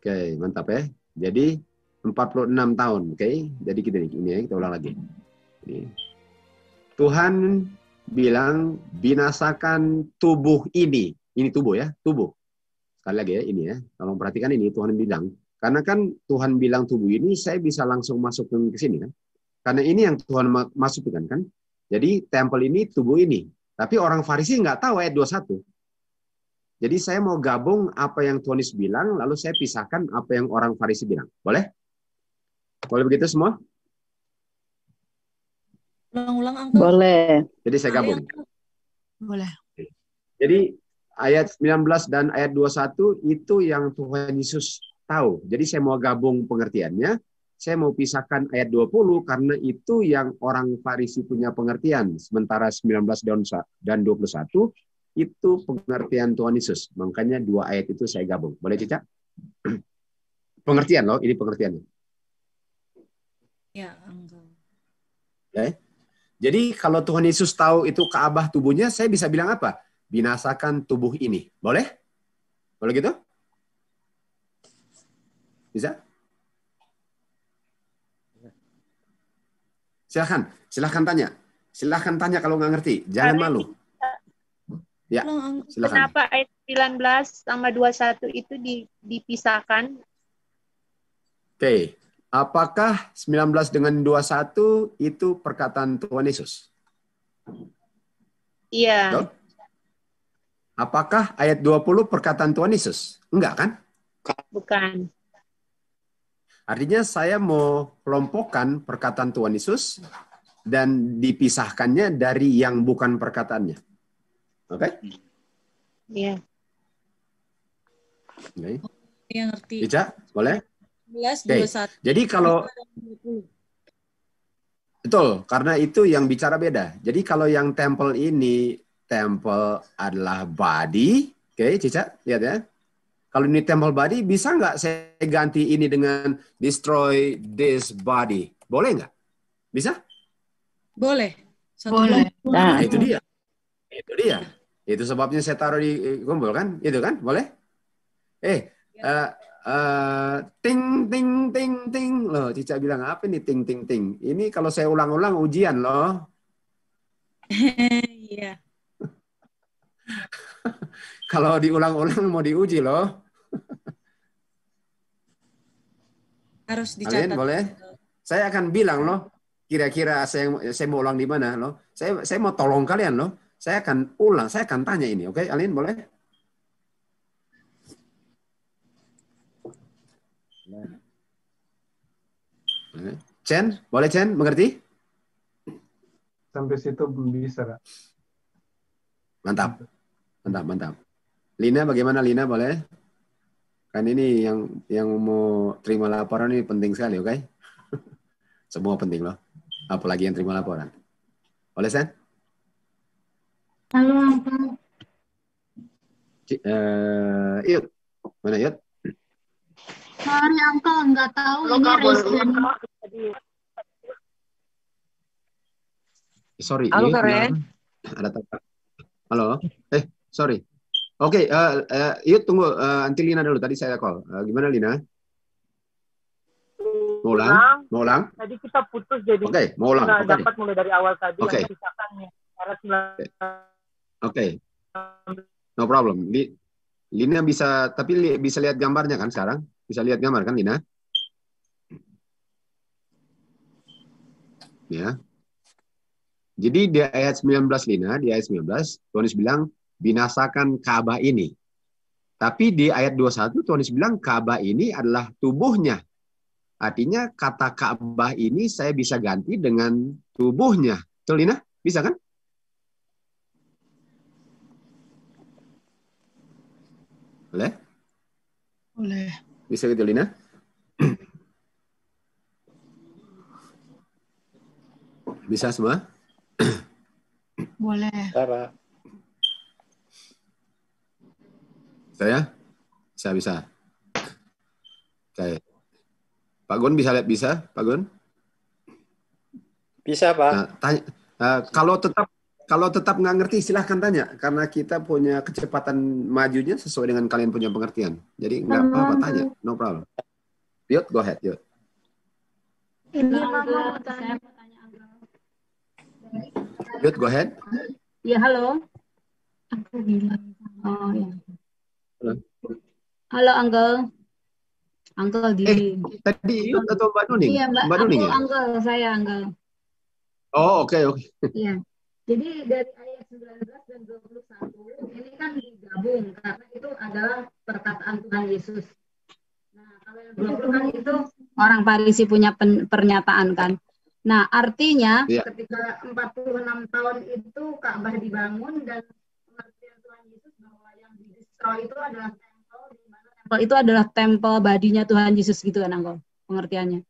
Oke, mantap ya. Jadi 46 tahun, oke. Jadi kita ini ya, kita ulang lagi. Ini. Tuhan bilang binasakan tubuh ini. Ini tubuh ya, tubuh. Sekali lagi ya, ini ya. Tolong perhatikan ini, Tuhan bilang. Karena kan Tuhan bilang tubuh ini, saya bisa langsung masuk ke sini kan. Karena ini yang Tuhan masukkan kan. Jadi tempel ini, tubuh ini. Tapi orang Farisi nggak tahu ayat 21. Jadi saya mau gabung apa yang Tuhan Yesus bilang, lalu saya pisahkan apa yang orang Farisi bilang. Boleh? Boleh begitu semua? Ulang-ulang, Uncle. Boleh. Jadi saya gabung. Boleh. Jadi ayat 19 dan ayat 21 itu yang Tuhan Yesus tahu. Jadi saya mau gabung pengertiannya. Saya mau pisahkan ayat 20 karena itu yang orang Farisi punya pengertian. Sementara 19 dan 21 itu pengertian Tuhan Yesus. Makanya dua ayat itu saya gabung. Boleh Cica? Pengertian loh, ini pengertiannya. Ya, Uncle. Okay. Jadi kalau Tuhan Yesus tahu itu Ka'bah tubuhnya, saya bisa bilang apa? Binasakan tubuh ini. Boleh? Boleh gitu? Bisa? Silahkan tanya. Silahkan tanya kalau nggak ngerti. Jangan malu. Ya, silakan. Kenapa ayat 19 sama 21 itu dipisahkan? Oke. Apakah 19 dengan 21 itu perkataan Tuhan Yesus? Iya. Betul? Apakah ayat 20 perkataan Tuhan Yesus? Enggak kan? Bukan. Artinya saya mau kelompokkan perkataan Tuhan Yesus dan dipisahkannya dari yang bukan perkataannya. Oke? Iya. Okay. Yang ngerti. Ica, boleh? 11, 21. Jadi kalau betul, karena itu yang bicara beda. Jadi kalau yang tempel ini, tempel adalah body. Oke, Cica, lihat ya. Kalau ini temple body, bisa nggak saya ganti ini dengan destroy this body? Boleh nggak? Bisa? Boleh. Boleh. Nah, itu dia. Itu dia. Itu sebabnya saya taruh di kumpul kan? Itu kan? Boleh? Ting, ting, ting, ting. Loh, Cica bilang, apa ini ting, ting, ting? Ini kalau saya ulang-ulang ujian loh. Iya. Kalau diulang-ulang mau diuji loh. Harus dicatat. Alin, boleh? Saya akan bilang loh. Kira-kira saya mau ulang di mana loh. Saya mau tolong kalian loh. Saya akan ulang. Saya akan tanya ini. Oke, Alin, boleh? Chen, boleh Chen? Mengerti? Sampai situ belum bisa, Kak. Mantap. Mantap, mantap. Lina, bagaimana Lina? Boleh? Kan ini yang mau terima laporan ini penting sekali, oke? Semua penting loh. Apalagi yang terima laporan. Boleh, Sen? Halo, Uncle. Yud. Mana Yud? Sorry, Uncle. Nggak tahu ini reason. Sorry. Halo, Karen. Ada apa? Halo. Sorry. Oke, Yud tunggu. Nanti Lina dulu. Tadi saya call. Gimana Lina? Mau ulang? Mau ulang? Tadi kita putus jadi mau ulang. Kita dapat mulai dari awal tadi yang pisahkannya. Oke. No problem. Lina bisa, tapi bisa lihat gambarnya kan sekarang? Bisa lihat gambar kan Lina? Ya. Jadi di ayat 19 Lina, di ayat 19 Tuhan Yesus bilang binasakan Ka'bah ini. Tapi di ayat 21 Tuhan Yesus bilang Ka'bah ini adalah tubuhnya. Artinya kata Ka'bah ini saya bisa ganti dengan tubuhnya. Betul Lina? Bisa kan? Boleh? Boleh. Bisa gitu Lina? Bisa semua? Boleh. Cara. Saya bisa. Oke. Pak Gun bisa lihat bisa, Pak Gun? Bisa, Pak. Nah, tanya, Kalau tetap nggak ngerti, silahkan tanya. Karena kita punya kecepatan majunya sesuai dengan kalian punya pengertian. Jadi nggak apa-apa, tanya. No problem. Yud, go ahead, Yud. Ini Mama mau tanya. Yud, go ahead. Ya, halo. Aku bilang. Oh, ya. Halo. Halo, Uncle. Uncle Didi. Tadi Yud atau Mbak Nuning? Iya, Mbak. Mbak Nuning ya? Uncle, saya Uncle. Oh, oke. Iya. Jadi dari ayat 19 dan 21 ini kan digabung karena itu adalah perkataan Tuhan Yesus. Nah, kalau yang 20 kan itu orang Farisi punya pernyataan kan. Nah, artinya ketika 46 tahun itu Ka'bah dibangun dan pengertian Tuhan Yesus bahwa yang di-destroy itu adalah tempel, di mana tempel itu adalah tempel badinya Tuhan Yesus gitu kan, Angkol, pengertiannya.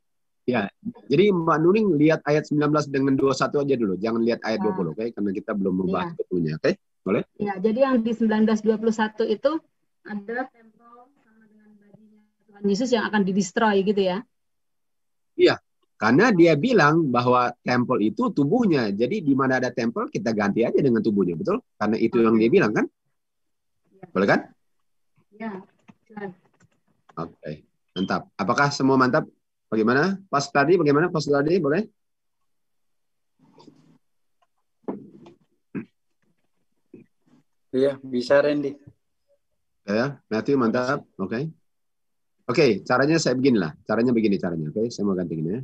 Ya, jadi Mbak Nuning lihat ayat 19 dengan 21 aja dulu. Jangan lihat ayat 20, oke? Karena kita belum membahas betulnya, oke? Boleh? Ya, jadi yang di 1921 itu adalah tempel sama dengan badinya Tuhan Yesus yang akan di-destroy gitu ya? Iya, karena dia bilang bahwa tempel itu tubuhnya. Jadi di mana ada tempel, kita ganti aja dengan tubuhnya, betul? Karena itu yang dia bilang kan? Boleh kan? Ya. Oke, mantap. Apakah semua mantap? Bagaimana? Pas tadi, bagaimana? Pas tadi, boleh? Iya, bisa Randy. Ya, Matthew mantap. Oke. Oke, caranya saya beginilah. Caranya begini caranya. Oke, saya mau ganti gini ya.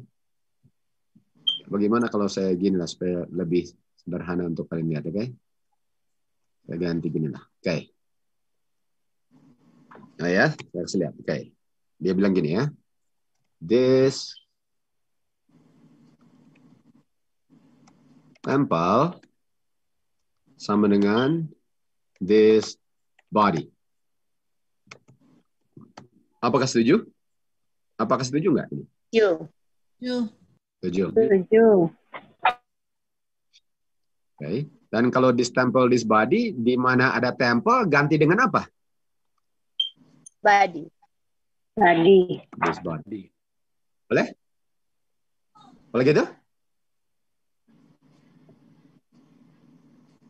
Bagaimana kalau saya gini lah supaya lebih sederhana untuk kalian lihat, oke? Saya ganti gini lah. Oke. Nah ya, saya kasih lihat. Oke. Dia bilang gini ya. This temple sama dengan this body. Apakah setuju? Apakah setuju nggak? Setuju. Setuju. Setuju. Oke. Dan kalau this temple, this body, di mana ada temple, ganti dengan apa? Body. This body. Boleh? Boleh gitu?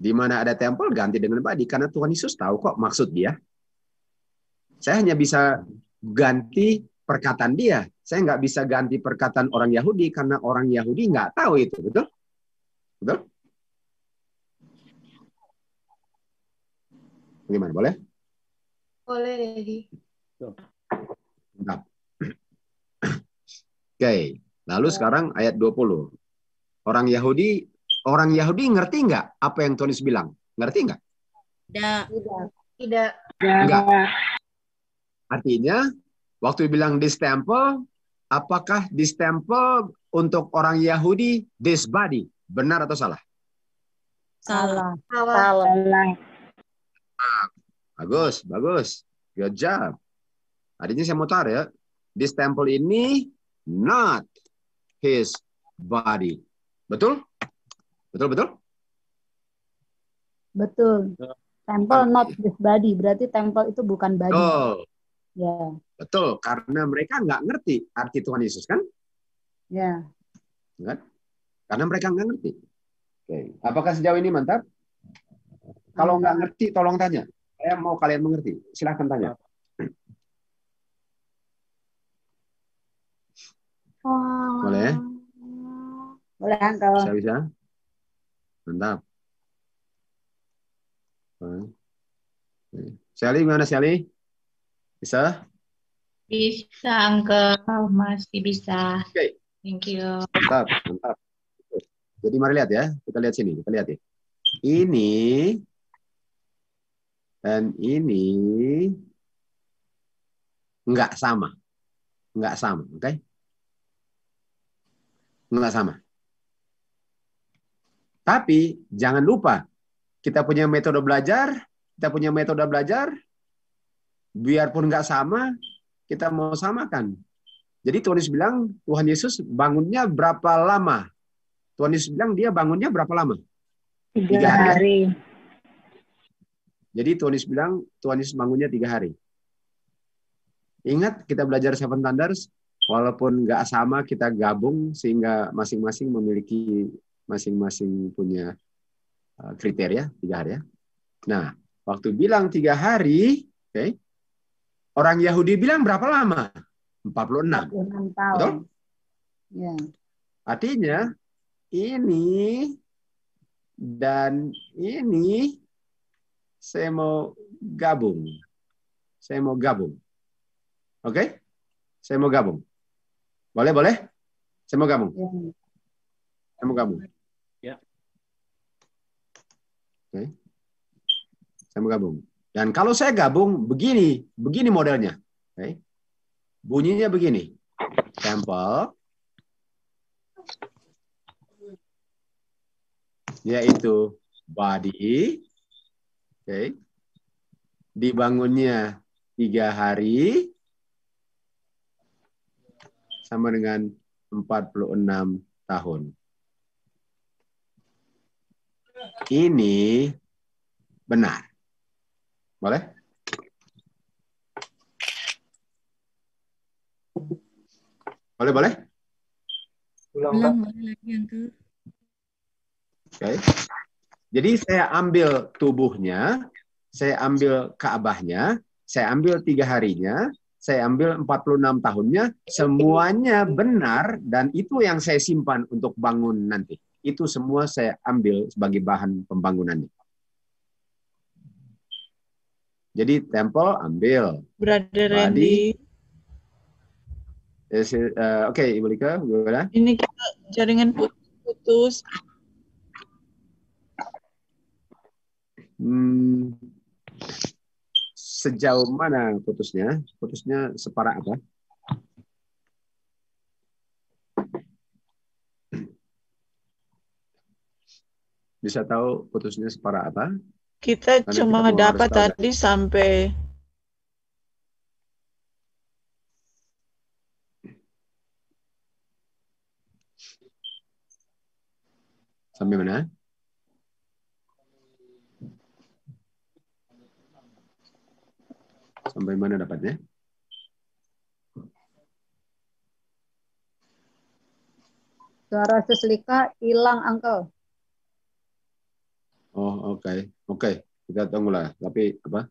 Di mana ada temple, ganti dengan body. Karena Tuhan Yesus tahu kok maksud dia. Saya hanya bisa ganti perkataan dia. Saya nggak bisa ganti perkataan orang Yahudi karena orang Yahudi nggak tahu itu, betul? Betul? Bagaimana? Boleh? Boleh, Dedi. Mantap. Oke, lalu sekarang ayat 20. Orang Yahudi ngerti nggak apa yang Tuhan Yesus bilang? Ngerti nggak? Tidak. Enggak. Artinya, waktu bilang this temple, apakah this temple untuk orang Yahudi this body? Benar atau salah? Salah. Bagus. Good job. Artinya saya mau taruh ya. This temple ini not his body. Betul? Betul? Betul. Temple not this body. Berarti temple itu bukan body. Betul. Ya. Betul. Karena mereka nggak ngerti arti Tuhan Yesus kan? Ya. Kan? Karena mereka nggak ngerti. Oke. Apakah sejauh ini mantap? Kalau nggak ngerti, tolong tanya. Saya mau kalian mengerti. Silahkan tanya. Boleh? Boleh, Uncle. Bisa? Mantap. Sally, gimana Sally? Bisa? Bisa, Uncle. Masih bisa. Oke. Thank you. Mantap. Jadi mari lihat ya. Kita lihat sini. Kita lihat ya. Ini dan ini nggak sama. Oke? Nggak sama. Tapi jangan lupa, kita punya metode belajar, biarpun nggak sama, kita mau samakan. Jadi Tuhan Yesus bilang, Tuhan Yesus bangunnya berapa lama? Tuhan Yesus bilang dia bangunnya berapa lama? 3 hari. Jadi Tuhan Yesus bilang, Tuhan Yesus bangunnya 3 hari. Ingat kita belajar Seven Thunders, walaupun nggak sama kita gabung sehingga masing-masing memiliki masing-masing punya kriteria 3 hari ya. Nah, waktu bilang 3 hari, oke, orang Yahudi bilang berapa lama? 46. 46 tahun. Betul? Ya. Artinya ini dan ini saya mau gabung. Saya mau gabung. Oke? Saya mau gabung. Boleh, boleh? Saya mau gabung. Ya. Saya mau gabung. Ya. Oke. Saya mau gabung. Dan kalau saya gabung, begini modelnya. Oke. Bunyinya begini. Temple, yaitu body, oke, dibangunnya 3 hari, sama dengan 46 tahun. Ini benar. Boleh? Boleh, boleh? Ulang, Pak. Ulang boleh lagi, Uncle. Oke. Jadi saya ambil tubuhnya, saya ambil Ka'bahnya, saya ambil 3 harinya, saya ambil 46 tahunnya, semuanya benar dan itu yang saya simpan untuk bangun nanti. Itu semua saya ambil sebagai bahan pembangunannya. Jadi temple ambil. Brother Body. Randy, Oke, Ibu Lika, gimana? ini kita jaringan putus. Sejauh mana putusnya? Putusnya separah apa? Bisa tahu putusnya separah apa? Kita Karena cuma kita mau dapat harus tahu tadi sampai sampai mana? Sampai mana dapatnya? Suara Suslika hilang, Uncle. Oh, oke. Kita tunggulah. Tapi apa?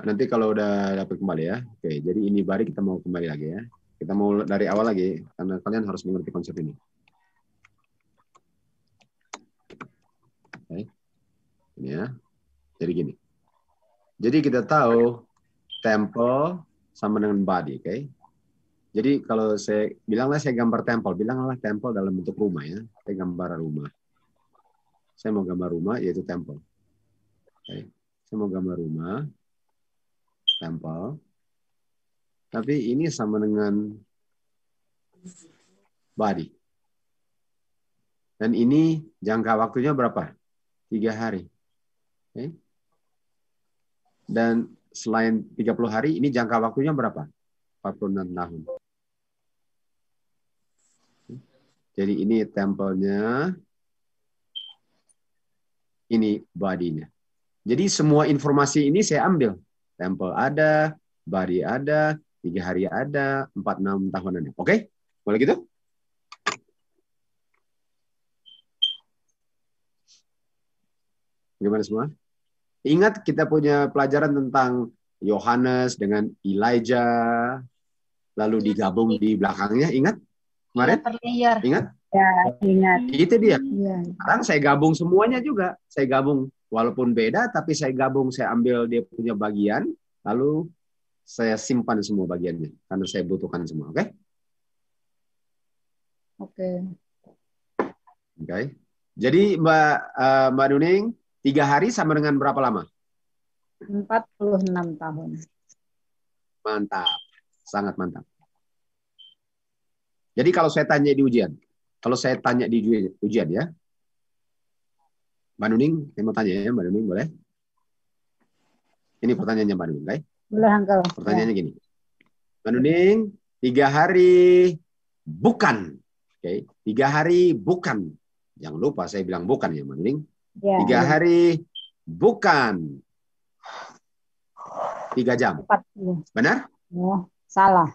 Nanti kalau udah dapat kembali ya. Oke, jadi ini bari kita mau kembali lagi ya. Kita mau dari awal lagi karena kalian harus mengerti konsep ini. Oke. Ini ya. Jadi gini. Jadi kita tahu temple sama dengan body, oke? Jadi kalau saya bilanglah saya gambar temple, bilanglah temple dalam bentuk rumah ya. Saya gambar rumah. Saya mau gambar rumah yaitu temple. Oke. Saya mau gambar rumah temple. Tapi ini sama dengan body. Dan ini jangka waktunya berapa? 3 hari. Oke. Dan selain 30 hari, ini jangka waktunya berapa? 46 tahun. Jadi ini tempelnya, ini body-nya. Jadi semua informasi ini saya ambil. Temple ada, body ada, 3 hari ada, 46 tahun ada. Oke? Boleh gitu? Gimana semua? Ingat kita punya pelajaran tentang Yohanes dengan Elijah, lalu digabung di belakangnya, ingat? Kemarin? Terlayar. Ingat? Ya, ingat. Itu dia. Ya. Sekarang saya gabung semuanya juga. Saya gabung, walaupun beda, tapi saya gabung, saya ambil dia punya bagian, lalu saya simpan semua bagiannya, karena saya butuhkan semua, oke? Oke. Oke. Jadi Mbak Nuning, 3 hari sama dengan berapa lama? 46 tahun. Mantap, sangat mantap. Jadi kalau saya tanya di ujian ya, Mbak Nuning, saya mau tanya ya, Mbak Nuning, boleh? Ini pertanyaannya Mbak Nuning, okay? Boleh, Uncle. Pertanyaannya gini, Mbak Nuning, 3 hari bukan, oke? 3 hari bukan. Jangan lupa saya bilang bukan ya, Mbak Nuning. Ya, 3 hari bukan 3 jam. 40. Benar? Oh, salah.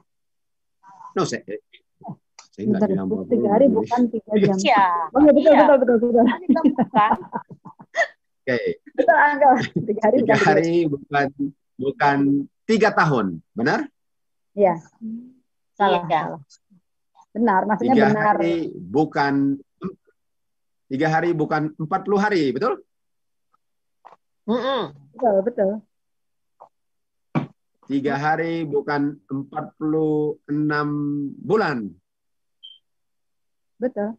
No, Saya nggak Bentar, bilang 3 hari 20. bukan 3 jam. Iya. Oh iya, betul, Iya. betul. Kan kita bukan. Oke. Betul, Uncle. 3 hari 3 bukan 3 hari bukan 3 tahun. Benar? Iya. Salah, Iya. salah. Benar, maksudnya 3 benar. hari bukan 3 hari bukan 40 hari, betul? Betul, betul. 3 hari bukan 46 bulan. Betul.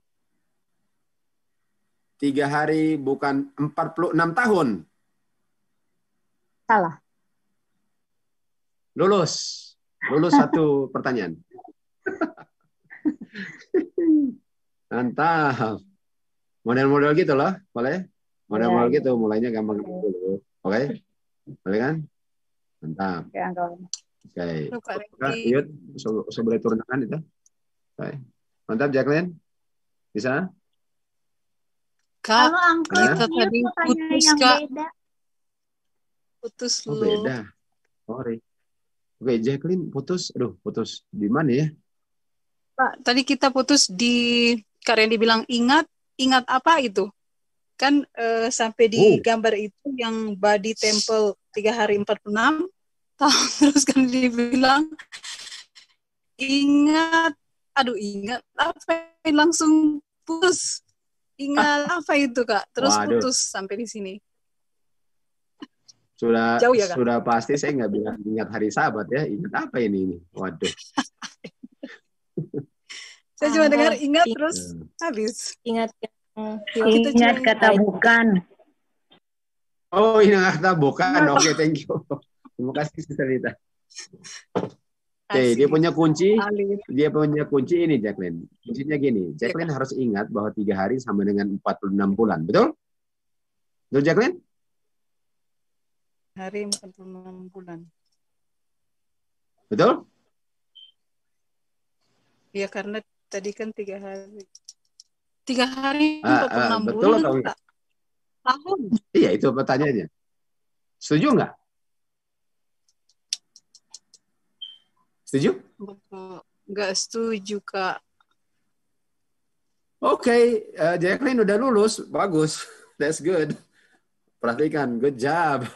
3 hari bukan 46 tahun. Salah. Lulus. Lulus 1 pertanyaan. Mantap. Model-model gitu loh, boleh? Model-model Ya, gitu, mulainya gampang dulu. Oke? Boleh kan? Mantap. Oke, Uncle. Oke. Loh, Kak Kak, Renggi. Yud, boleh turun tangan itu? Oke. Mantap, Jacqueline. Bisa? Kak, Halo Uncle, Ada? kita tadi mau tanya putus, yang Kak. beda. Putus Oh, lu. beda. Sorry. Oke, Jacqueline putus. Aduh, putus di mana ya? Pak, tadi kita putus di Kak Randy bilang ingat apa itu? Kan sampai di Oh, gambar itu yang body temple 3 hari 46 tahun terus kan dibilang ingat apa langsung putus. Ingat apa itu Kak? Terus waduh. putus sampai di sini. Sudah Jauh ya, Kak? sudah pasti saya nggak bilang ingat hari Sabat ya. Ingat apa ini? Waduh. Saya cuma dengar ingat Ingat. terus habis. Ingat Kita Ingat cuma- kata bukan. Oh, ini kata bukan. Oke, thank you. Terima kasih, Sister Rita. Oke, dia punya kunci. Alif. Dia punya kunci ini, Jacqueline. Kuncinya gini. Jacqueline harus ingat bahwa 3 hari sama dengan 46 bulan. Betul? Betul, Jacqueline? Hari 46 bulan. Betul? Ya karena tadi kan 3 hari. 3 hari Ah, 46 betul bulan. atau enggak? Kak. Tahun. Iya, itu pertanyaannya. Setuju nggak? Setuju? Enggak setuju, Kak. Oke, Jacqueline udah lulus. Bagus. That's good. Perhatikan, good job.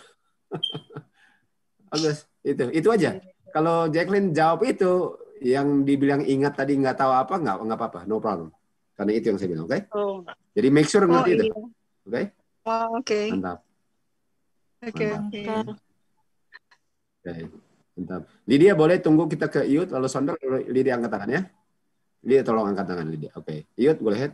Bagus. Itu aja. Kalau Jacqueline jawab itu, yang dibilang ingat tadi nggak tahu apa, nggak apa-apa. No problem. Karena itu yang saya bilang, oke? Oh, Jadi make sure ngerti itu. iya. Oke? Oh, oke. Mantap. Oke, Mantap. oke. Oke. Mantap. Lydia boleh tunggu kita ke Iut, lalu Sonder, lalu Lydia angkat tangan ya. Lydia tolong angkat tangan Lydia. Oke. Iut boleh head.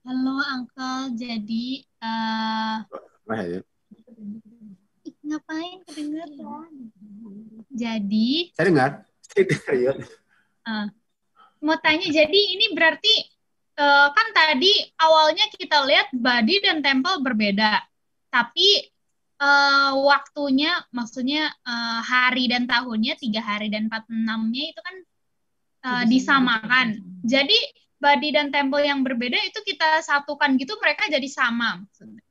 Halo Uncle, jadi Boleh, Iut. ngapain kedengeran? Jadi Saya dengar. Saya dengar, Iut. mau tanya, jadi ini berarti kan tadi awalnya kita lihat body dan temple berbeda, tapi waktunya, maksudnya hari dan tahunnya 3 hari dan 46-nya itu kan disamakan. Jadi body dan temple yang berbeda itu kita satukan gitu, mereka jadi sama maksudnya.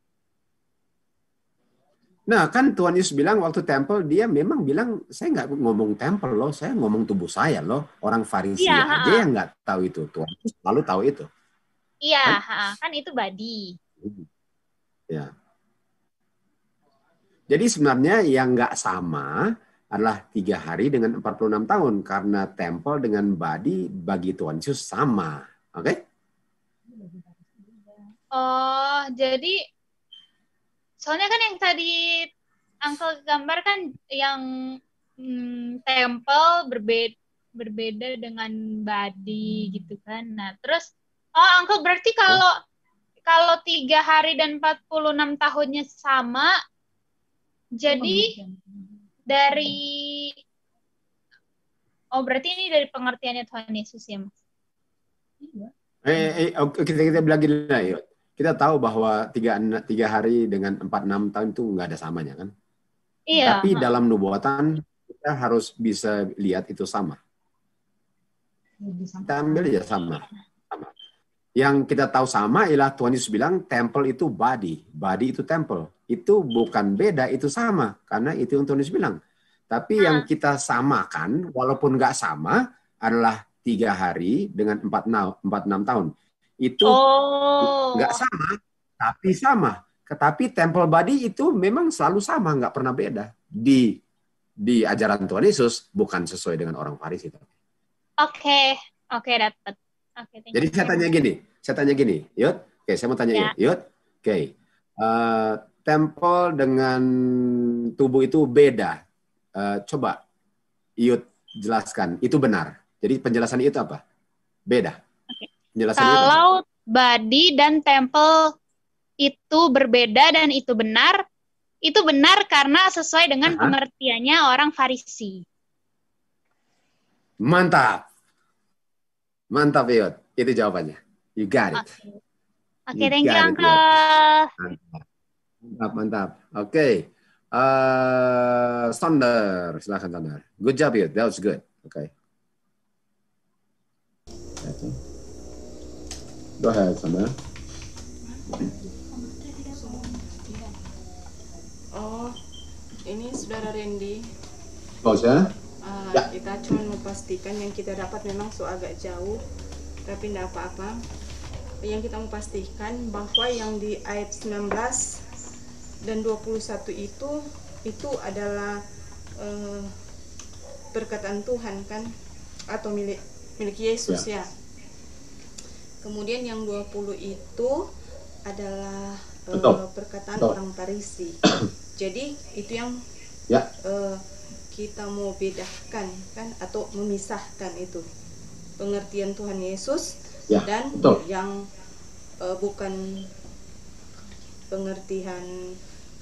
Nah, kan Tuhan Yesus bilang waktu tempel, dia memang bilang, saya nggak ngomong tempel loh, saya ngomong tubuh saya loh. Orang Farisi Iya, aja yang nggak tahu itu. Tuhan Yesus selalu tahu itu. Iya, kan itu body. Ya. Jadi sebenarnya yang nggak sama adalah 3 hari dengan 46 tahun. Karena tempel dengan body bagi Tuhan Yesus sama. Oke? Oh, jadi soalnya kan yang tadi Uncle gambar kan yang temple berbeda dengan body gitu kan. Nah, terus Uncle berarti kalau 3 hari dan 46 tahunnya sama, jadi berarti ini dari pengertiannya Tuhan Yesus ya, Mas? Kita bilang gini lah, yuk. Kita tahu bahwa 3 hari dengan 46 tahun itu nggak ada samanya kan. Iya. Tapi dalam nubuatan kita harus bisa lihat itu sama. Kita ambil aja sama. Yang kita tahu sama ialah Tuhan Yesus bilang temple itu body. Body itu temple. Itu bukan beda, itu sama. Karena itu yang Tuhan Yesus bilang. Tapi yang kita samakan, walaupun nggak sama, adalah 3 hari dengan 46 tahun. Itu nggak sama, tapi sama. Tetapi temple body itu memang selalu sama, nggak pernah beda. Di ajaran Tuhan Yesus, bukan sesuai dengan orang Farisi. Oke, dapat. Jadi saya tanya gini, Yud. Oke, saya mau tanya Yud. Oke, temple dengan tubuh itu beda. Coba Yud jelaskan, itu benar. Jadi penjelasan itu apa? Beda. Penjelasan Kalau body dan temple itu berbeda dan itu benar karena sesuai dengan pengertiannya orang Farisi. Mantap. Mantap, Yud. Itu jawabannya. You got it. Oke, thank you, Uncle. Mantap. Oke. Sonder. Silakan, Sonder. Good job, Yud. That was good. Oke. Go ahead, Sonder. Oh, ini Saudara Randy. Ya. Kita cuma memastikan yang kita dapat memang agak jauh, tapi tidak apa-apa. Yang kita memastikan bahwa yang di ayat 19 dan 21 itu adalah perkataan Tuhan kan, atau milik Yesus ya. Kemudian yang 20 itu adalah perkataan orang Farisi. Jadi itu yang kita mau bedakan kan, atau memisahkan itu pengertian Tuhan Yesus dan yang bukan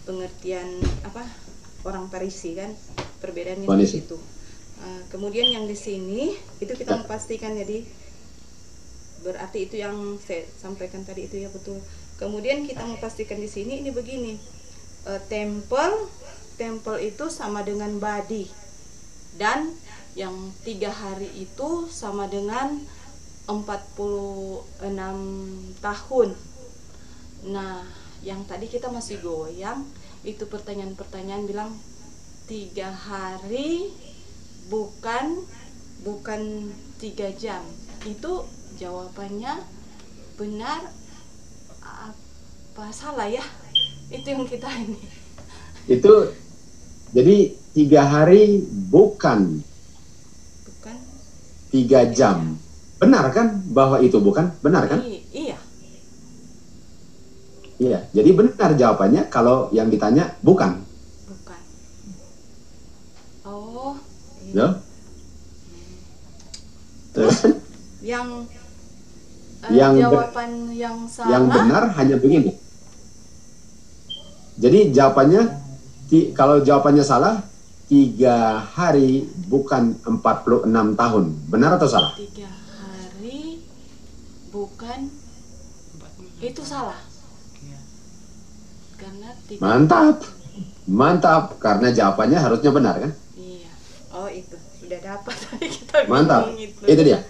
pengertian apa orang Farisi kan, perbedaannya di situ. Kemudian yang di sini itu kita memastikan, jadi berarti itu yang saya sampaikan tadi itu ya betul. Kemudian kita memastikan di sini ini begini, temple itu sama dengan body, dan yang 3 hari itu sama dengan 46 tahun. Nah, yang tadi kita masih goyang itu pertanyaan-pertanyaan bilang 3 hari bukan 3 jam. Itu jawabannya benar apa salah ya? Itu yang kita ini. Itu jadi 3 hari bukan 3 jam. Benar kan bahwa itu bukan? Benar kan? Iya. Iya, jadi benar jawabannya kalau yang ditanya bukan. Bukan. Oh. Ya. Terus yang jawaban yang salah. Yang benar hanya begini. Jadi jawabannya, kalau jawabannya salah, 3 hari bukan 46 tahun. Benar atau salah? 3 hari bukan, itu salah. Karena Mantap, karena jawabannya harusnya benar kan? Iya. Oh itu, sudah dapat tadi kita. Mantap, itu dia.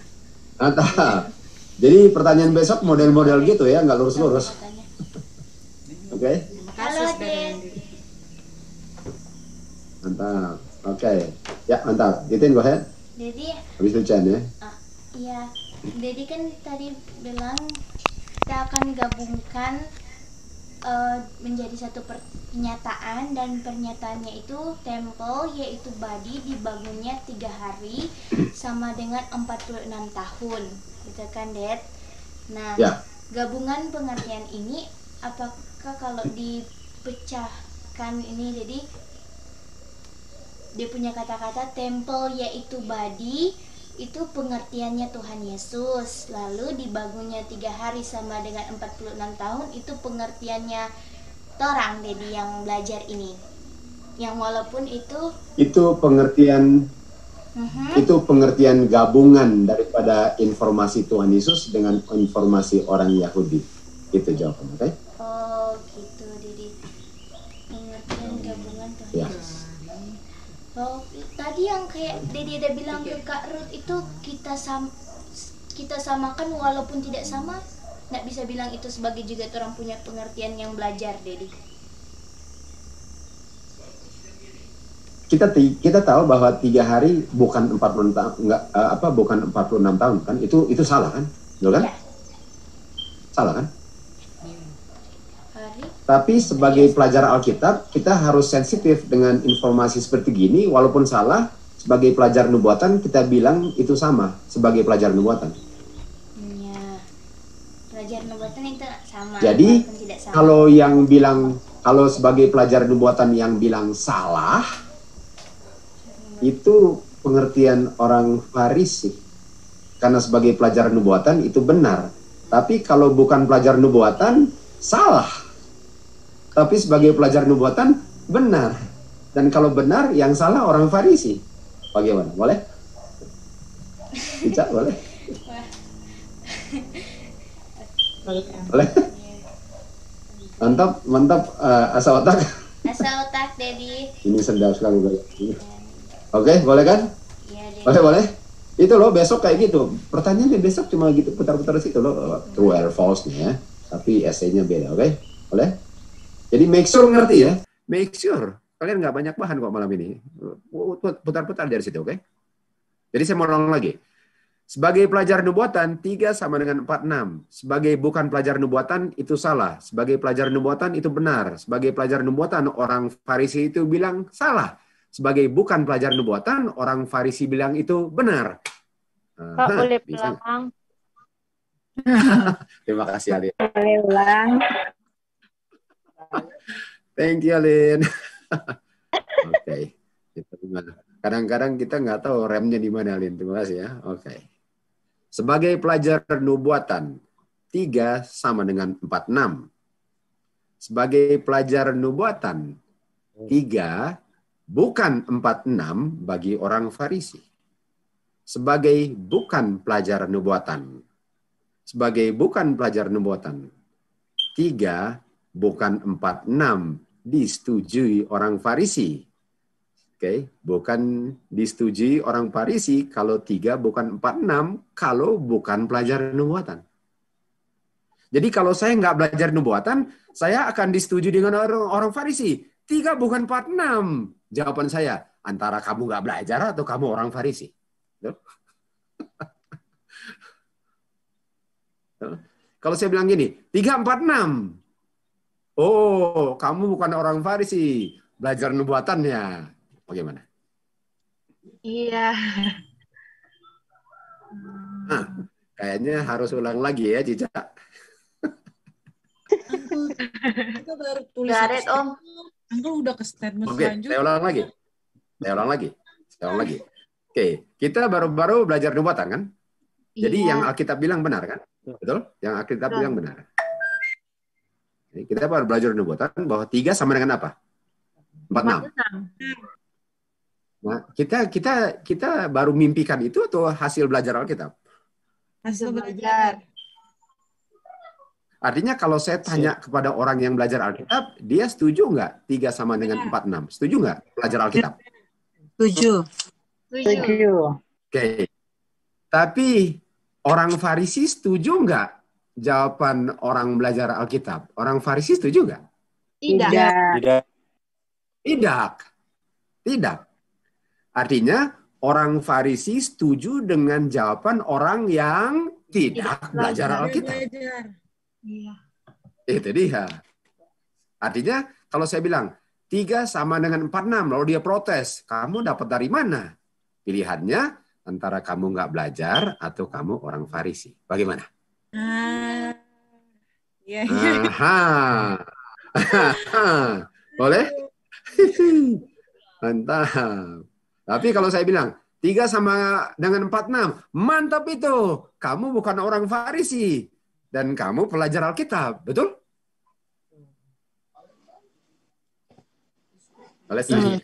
Mantap. Jadi pertanyaan besok model-model gitu ya, nggak lurus-lurus. Oke? Halo, Dek. Mantap. Oke. Ya, mantap. Itin, go ahead. Jadi Habis itu Chan ya. Iya. Jadi kan tadi bilang kita akan gabungkan menjadi satu pernyataan, dan pernyataannya itu temple yaitu body dibangunnya 3 hari sama dengan 46 tahun. Gitu kan, Dad? Nah, gabungan pengertian ini apakah kalau dipecahkan ini, jadi dia punya kata-kata temple yaitu body itu pengertiannya Tuhan Yesus, lalu dibangunnya 3 hari sama dengan 46 tahun itu pengertiannya orang jadi yang belajar ini, yang walaupun itu pengertian itu pengertian gabungan daripada informasi Tuhan Yesus dengan informasi orang Yahudi. Itu jawabannya, oke? Oh gitu, jadi pengertian gabungan Tuhan Yesus. Oh, tadi yang kayak Dedi ada bilang ke Kak Ruth itu kita samakan walaupun tidak sama, nggak bisa bilang itu sebagai juga orang punya pengertian yang belajar, Dedi. Kita tahu bahwa 3 hari bukan 46 tahun, bukan 46 tahun kan? Itu salah kan? Betul kan? Ya. Salah kan? Hari. Tapi sebagai pelajar Alkitab, kita harus sensitif dengan informasi seperti gini, walaupun salah. Sebagai pelajar nubuatan, kita bilang itu sama sebagai pelajar nubuatan. Ya. Pelajar nubuatan itu sama. Jadi, walaupun tidak sama. kalau sebagai pelajar nubuatan yang bilang salah, itu pengertian orang Farisi. Karena sebagai pelajar nubuatan itu benar. Tapi kalau bukan pelajar nubuatan, salah. Tapi sebagai pelajar nubuatan, benar. Dan kalau benar, yang salah orang Farisi. Bagaimana? Boleh? Bisa, boleh? Boleh? Mantap. Asa otak. Asa otak, Dedi. Ini sedap sekali. Oke, boleh kan? Iya, Dedi. Boleh. Itu loh, besok kayak gitu. Pertanyaannya besok cuma gitu, putar-putar situ loh. True or false nih ya. Tapi essay-nya beda, oke? Boleh? Jadi make sure ngerti ya. Make sure. Kalian nggak banyak bahan kok malam ini. Putar-putar dari situ, oke? Jadi saya mau ulang lagi. Sebagai pelajar nubuatan, 3 sama dengan 46. Sebagai bukan pelajar nubuatan, itu salah. Sebagai pelajar nubuatan, itu benar. Sebagai pelajar nubuatan, orang Farisi itu bilang salah. Sebagai bukan pelajar nubuatan, orang Farisi bilang itu benar. Kak, boleh pulang? Terima kasih, Alin. Boleh ulang. Thank you, Alin. Oke. Kadang-kadang kita nggak tahu remnya di mana, Alin. Terima kasih ya. Oke. Sebagai pelajar nubuatan, 3 sama dengan 46. Sebagai pelajar nubuatan, 3 bukan 46 bagi orang Farisi. Sebagai bukan pelajar nubuatan. Sebagai bukan pelajar nubuatan, 3 bukan 46 disetujui orang Farisi. Oke, bukan disetujui orang Farisi kalau 3 bukan 46 kalau bukan pelajar nubuatan. Jadi kalau saya nggak belajar nubuatan, saya akan disetujui dengan orang Farisi. 3 bukan 46. Jawaban saya, antara kamu nggak belajar atau kamu orang Farisi. Kalau saya bilang gini, 3, 4, 6. Oh, kamu bukan orang Farisi. Belajar nubuatannya. Bagaimana? Iya. Nah, kayaknya harus ulang lagi ya, Cica. Kita baru tulis. Garet, Om. Uncle udah ke statement Oke, selanjutnya. saya ulang lagi. Oke, kita baru-baru belajar nubuatan kan? Jadi Iya. yang Alkitab bilang benar kan? Betul? Yang Alkitab bilang benar. Jadi kita baru belajar nubuatan bahwa 3 sama dengan apa? 46. Nah, kita baru mimpikan itu atau hasil belajar Alkitab? Hasil belajar. Artinya kalau saya tanya kepada orang yang belajar Alkitab, dia setuju nggak 3 sama dengan 46? Setuju nggak belajar Alkitab? Setuju. Setuju. Oke. Tapi orang Farisi setuju nggak jawaban orang belajar Alkitab? Orang Farisi setuju nggak? Tidak. Tidak. Artinya orang Farisi setuju dengan jawaban orang yang tidak belajar Alkitab. Iya. Itu dia. Artinya kalau saya bilang 3 sama dengan 46, lalu dia protes. Kamu dapat dari mana? Pilihannya antara kamu nggak belajar atau kamu orang Farisi. Bagaimana? Iya. Aha. Boleh? Mantap. Tapi kalau saya bilang 3 sama dengan 46, mantap itu. Kamu bukan orang Farisi. Dan kamu pelajar Alkitab, betul? Boleh setuju?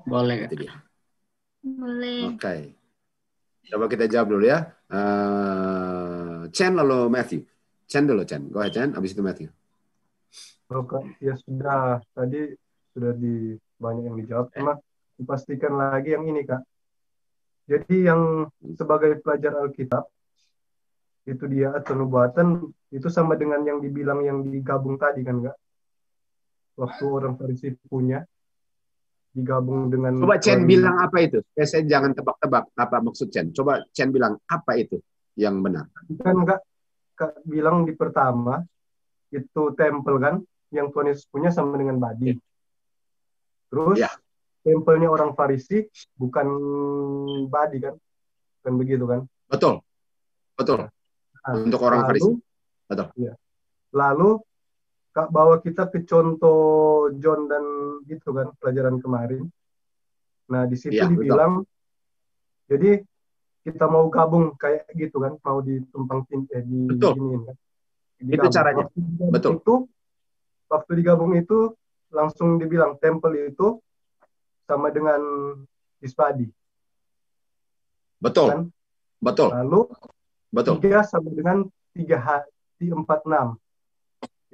Boleh. Itu dia. Boleh. Oke. Coba kita jawab dulu ya. Chen lalu Matthew. Chen dulu, Chen. Go ahead, Chen. Habis itu Matthew. Oke, ya sudah. Tadi sudah banyak yang dijawab. Cuma dipastikan lagi yang ini, Kak. Jadi yang sebagai pelajar Alkitab, itu dia atau nubuatan, itu sama dengan yang dibilang yang digabung tadi kan Kak? Waktu orang Farisi punya digabung dengan Coba Chen orang bilang apa itu? Saya jangan tebak-tebak apa maksud Chen. Coba Chen bilang apa itu yang benar. kan Kak bilang di pertama itu tempel kan yang Tuhan Yesus punya sama dengan badi. Terus Ya. tempelnya orang Farisi bukan badi kan? Kan begitu kan? Betul. Betul. Nah, untuk orang Farisi. Betul. Ya. Lalu Kak bawa kita ke contoh John dan gitu kan pelajaran kemarin. Nah di situ Ya, dibilang, jadi kita mau gabung kayak gitu kan, mau ditumpang diginiin kan. Itu caranya. Betul. Waktu digabung itu langsung dibilang tempel itu sama dengan isbadi. Betul. Kan? Betul. Lalu betul. 3 sama dengan 4, 6.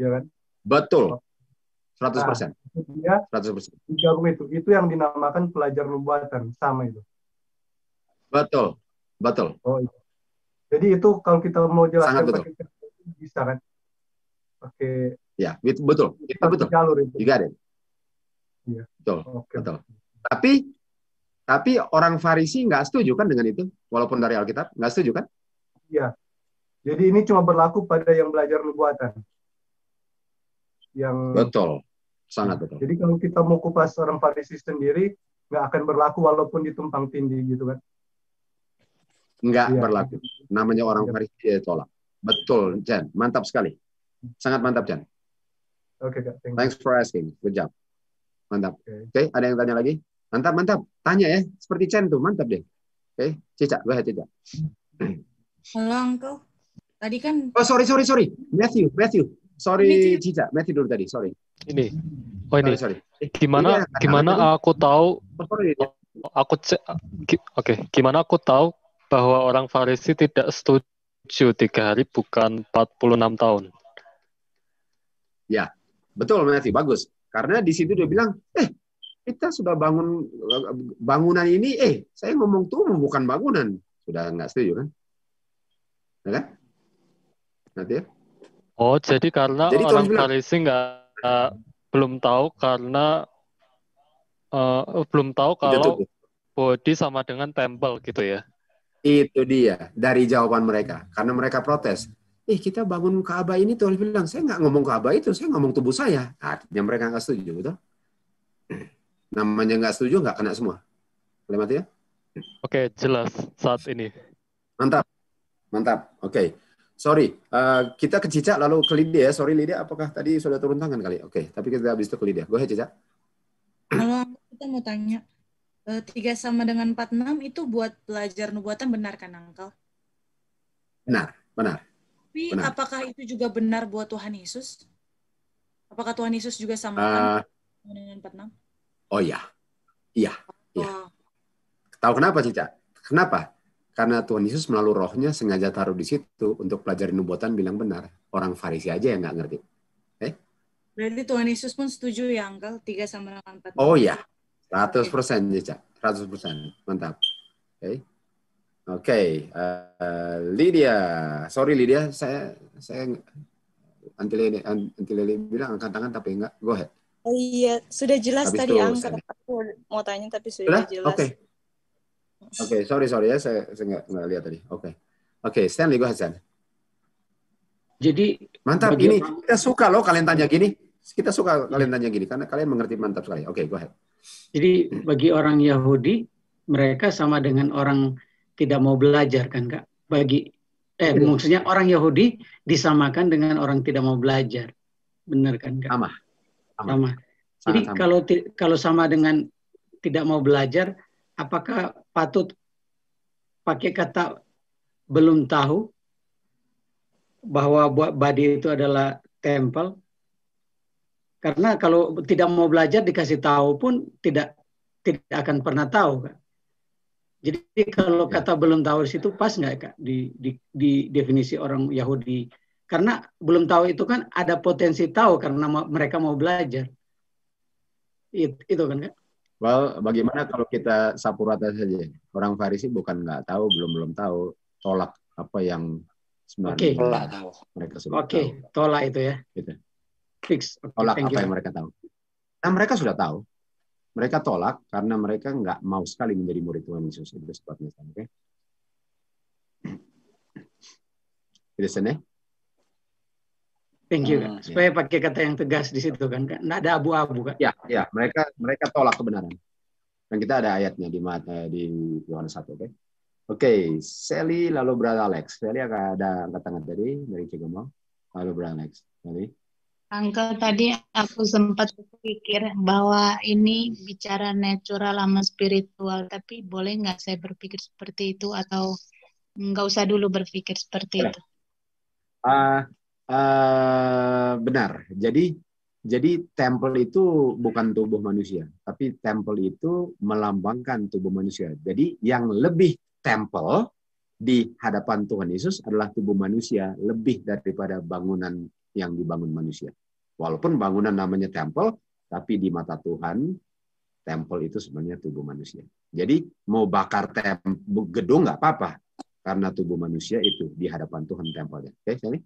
Ya kan? Betul. 100%. Nah, dia 100%. digabung itu yang dinamakan pelajar nubuatan, sama itu. Betul. Betul. Oh, iya. Jadi itu kalau kita mau jelaskan pakai bisa kan? Pakai ya, itu betul. Itu betul. Jalur itu. You got it. Iya. Betul. Okay. Betul. Tapi orang Farisi nggak setuju kan dengan itu, walaupun dari Alkitab nggak setuju kan? Iya. Jadi ini cuma berlaku pada yang belajar nubuatan. Betul, sangat betul. Jadi kalau kita mau kupas orang Farisi sendiri, nggak akan berlaku walaupun ditumpang tindih gitu kan? Nggak berlaku. Namanya orang Farisi dia tolak. Betul, Jan. Mantap sekali. Sangat mantap, Jan. Oke, Kak. Thanks for asking. Good job. Mantap. Oke, ada yang tanya lagi? Mantap. Tanya ya. Seperti Chen tuh, mantap deh. Oke, Cica. Go ahead, Cica. Halo, Uncle. Tadi kan... Oh, sorry. Matthew. Sorry, Cica. Matthew dulu tadi, sorry. Ini. Oh, ini. Sorry. Gimana aku tahu... Gimana aku tahu bahwa orang Farisi tidak setuju 3 hari bukan 46 tahun? Ya, betul Matthew, bagus. Karena di situ dia bilang, kita sudah bangunan ini, saya ngomong tubuh bukan bangunan. Sudah nggak setuju kan? Ya kan? Nanti ya? Oh, jadi karena orang Farisi belum tahu karena belum tahu kalau body sama dengan tempel gitu ya? Itu dia dari jawaban mereka. Karena mereka protes. Kita bangun Ka'bah ini, Tuhan bilang, saya nggak ngomong Ka'bah itu, saya ngomong tubuh saya. Artinya mereka nggak setuju, betul? Namanya nggak setuju, nggak kena semua. Kalimat ya? Oke, jelas saat ini. Mantap. Oke. Sorry, kita ke Cica lalu ke Lydia. Sorry Lydia, apakah tadi sudah turun tangan kali? Oke, tapi kita habis itu ke Lydia. Go ahead Cica. Kalau kita mau tanya, 3 sama dengan 46 itu buat belajar nubuatan benar kan, Uncle? Benar. Tapi apakah itu juga benar buat Tuhan Yesus? Apakah Tuhan Yesus juga sama dengan 46? Oh iya. Tahu kenapa Cica? Kenapa? Karena Tuhan Yesus melalui rohnya sengaja taruh di situ untuk pelajari nubuatan bilang benar. Orang Farisi aja yang nggak ngerti. Berarti Tuhan Yesus pun setuju ya, Uncle? 3 sama dengan 46. Oh iya. 100% Cica. 100%. Mantap. Oke. Lydia. Sorry Lydia. Saya Antileli bilang angkat tangan tapi enggak. Go ahead. Oh iya. Sudah jelas habis tadi Uncle. Aku mau tanya tapi sudah jelas. Oke, sorry ya, saya nggak lihat tadi. Oke, Stanley, go ahead, Stan. Jadi mantap ini kita suka loh kalian tanya gini. Kita suka kalian tanya gini karena kalian mengerti mantap sekali. Oke, go ahead. Jadi bagi orang Yahudi mereka sama dengan orang tidak mau belajar kan Kak? Maksudnya orang Yahudi disamakan dengan orang tidak mau belajar. Benar kan Kak? Sama. Jadi kalau sama dengan tidak mau belajar, apakah patut pakai kata belum tahu bahwa body itu adalah tempel? Karena kalau tidak mau belajar dikasih tahu pun tidak akan pernah tahu, Kak. Jadi kalau kata belum tahu di situ pas nggak Kak di definisi orang Yahudi? Karena belum tahu itu kan ada potensi tahu karena mereka mau belajar. Itu kan Kak? Well, bagaimana kalau kita sapu rata saja? Orang Farisi bukan nggak tahu, belum tahu, tolak apa yang Oke. Mereka sudah Oke, tolak itu ya. Gitu. Fix. Tolak apa yang mereka tahu. Nah, mereka sudah tahu. Mereka tolak karena mereka nggak mau sekali menjadi murid Tuhan Yesus. Itu sebabnya. Oke. Listen ya. Thank you. Supaya pakai kata yang tegas di situ kan. Nggak ada abu-abu kan. Ya, mereka tolak kebenaran. Dan kita ada ayatnya di Yohanes 1, oke? Oke, Sally lalu Brother Alex. Sally akan ada angkat tangan tadi dari Cigamo. Lalu Brother Alex. Sally. Uncle, tadi aku sempat berpikir bahwa ini bicara natural sama spiritual, tapi boleh nggak saya berpikir seperti itu atau nggak usah dulu berpikir seperti itu? Benar. Jadi tempel itu bukan tubuh manusia, tapi tempel itu melambangkan tubuh manusia. Jadi yang lebih tempel di hadapan Tuhan Yesus adalah tubuh manusia lebih daripada bangunan yang dibangun manusia. Walaupun bangunan namanya tempel, tapi di mata Tuhan, tempel itu sebenarnya tubuh manusia. Jadi mau bakar gedung nggak apa-apa, karena tubuh manusia itu di hadapan Tuhan tempelnya. Oke, Sally?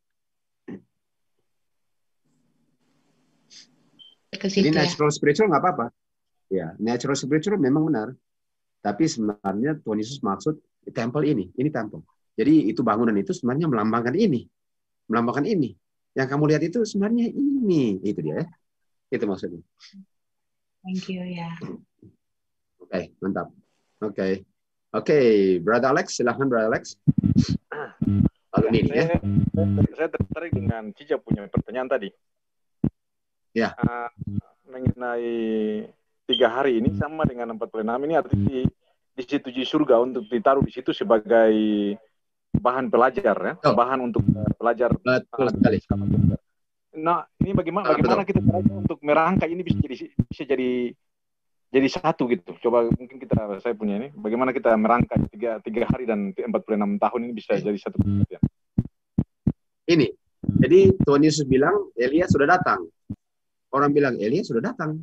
Jadi natural spiritual nggak apa-apa. Ya, natural spiritual memang benar. Tapi sebenarnya Tuhan Yesus maksud tempel ini tempel. Jadi itu bangunan itu sebenarnya melambangkan ini. Melambangkan ini. Yang kamu lihat itu sebenarnya ini. Itu dia ya. Itu maksudnya. Thank you ya. Oke, mantap. Oke, Brother Alex, silahkan Brother Alex. Lalu ini ya. Saya tertarik dengan Cica punya pertanyaan tadi. Ya. Mengenai 3 hari ini sama dengan 46 ini artinya disetujui surga untuk ditaruh di situ sebagai bahan pelajar ya, bahan untuk pelajar. Betul sekali. Nah, ini bagaimana kita caranya untuk merangkai ini bisa jadi satu gitu. Coba mungkin saya punya ini, bagaimana kita merangkai 3 hari dan 46 tahun ini bisa jadi satu perhatian. Ini. Jadi Tuhan Yesus bilang Elia sudah datang. Orang bilang, Elia sudah datang.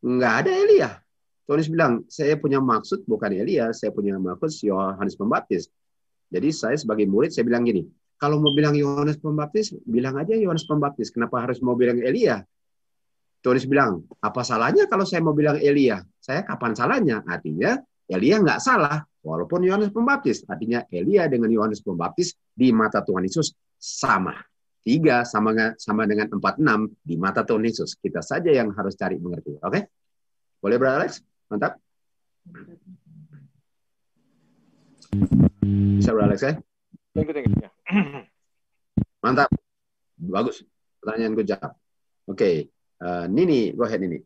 Nggak ada Elia. Tuhan Yesus bilang, saya punya maksud bukan Elia, saya punya maksud Yohanes Pembaptis. Jadi saya sebagai murid, saya bilang gini, kalau mau bilang Yohanes Pembaptis, bilang aja Yohanes Pembaptis. Kenapa harus mau bilang Elia? Tuhan Yesus bilang, apa salahnya kalau saya mau bilang Elia? Saya kapan salahnya? Artinya, Elia nggak salah. Walaupun Yohanes Pembaptis. Artinya, Elia dengan Yohanes Pembaptis di mata Tuhan Yesus sama. 3 sama dengan 46 di mata Tuhan Yesus. Kita saja yang harus cari mengerti. Oke? Boleh, Brother Alex? Mantap. Bisa, Brother Alex ya? Thank you. Mantap. Bagus. Pertanyaan gue jawab. Oke. Nini, go ahead Nini.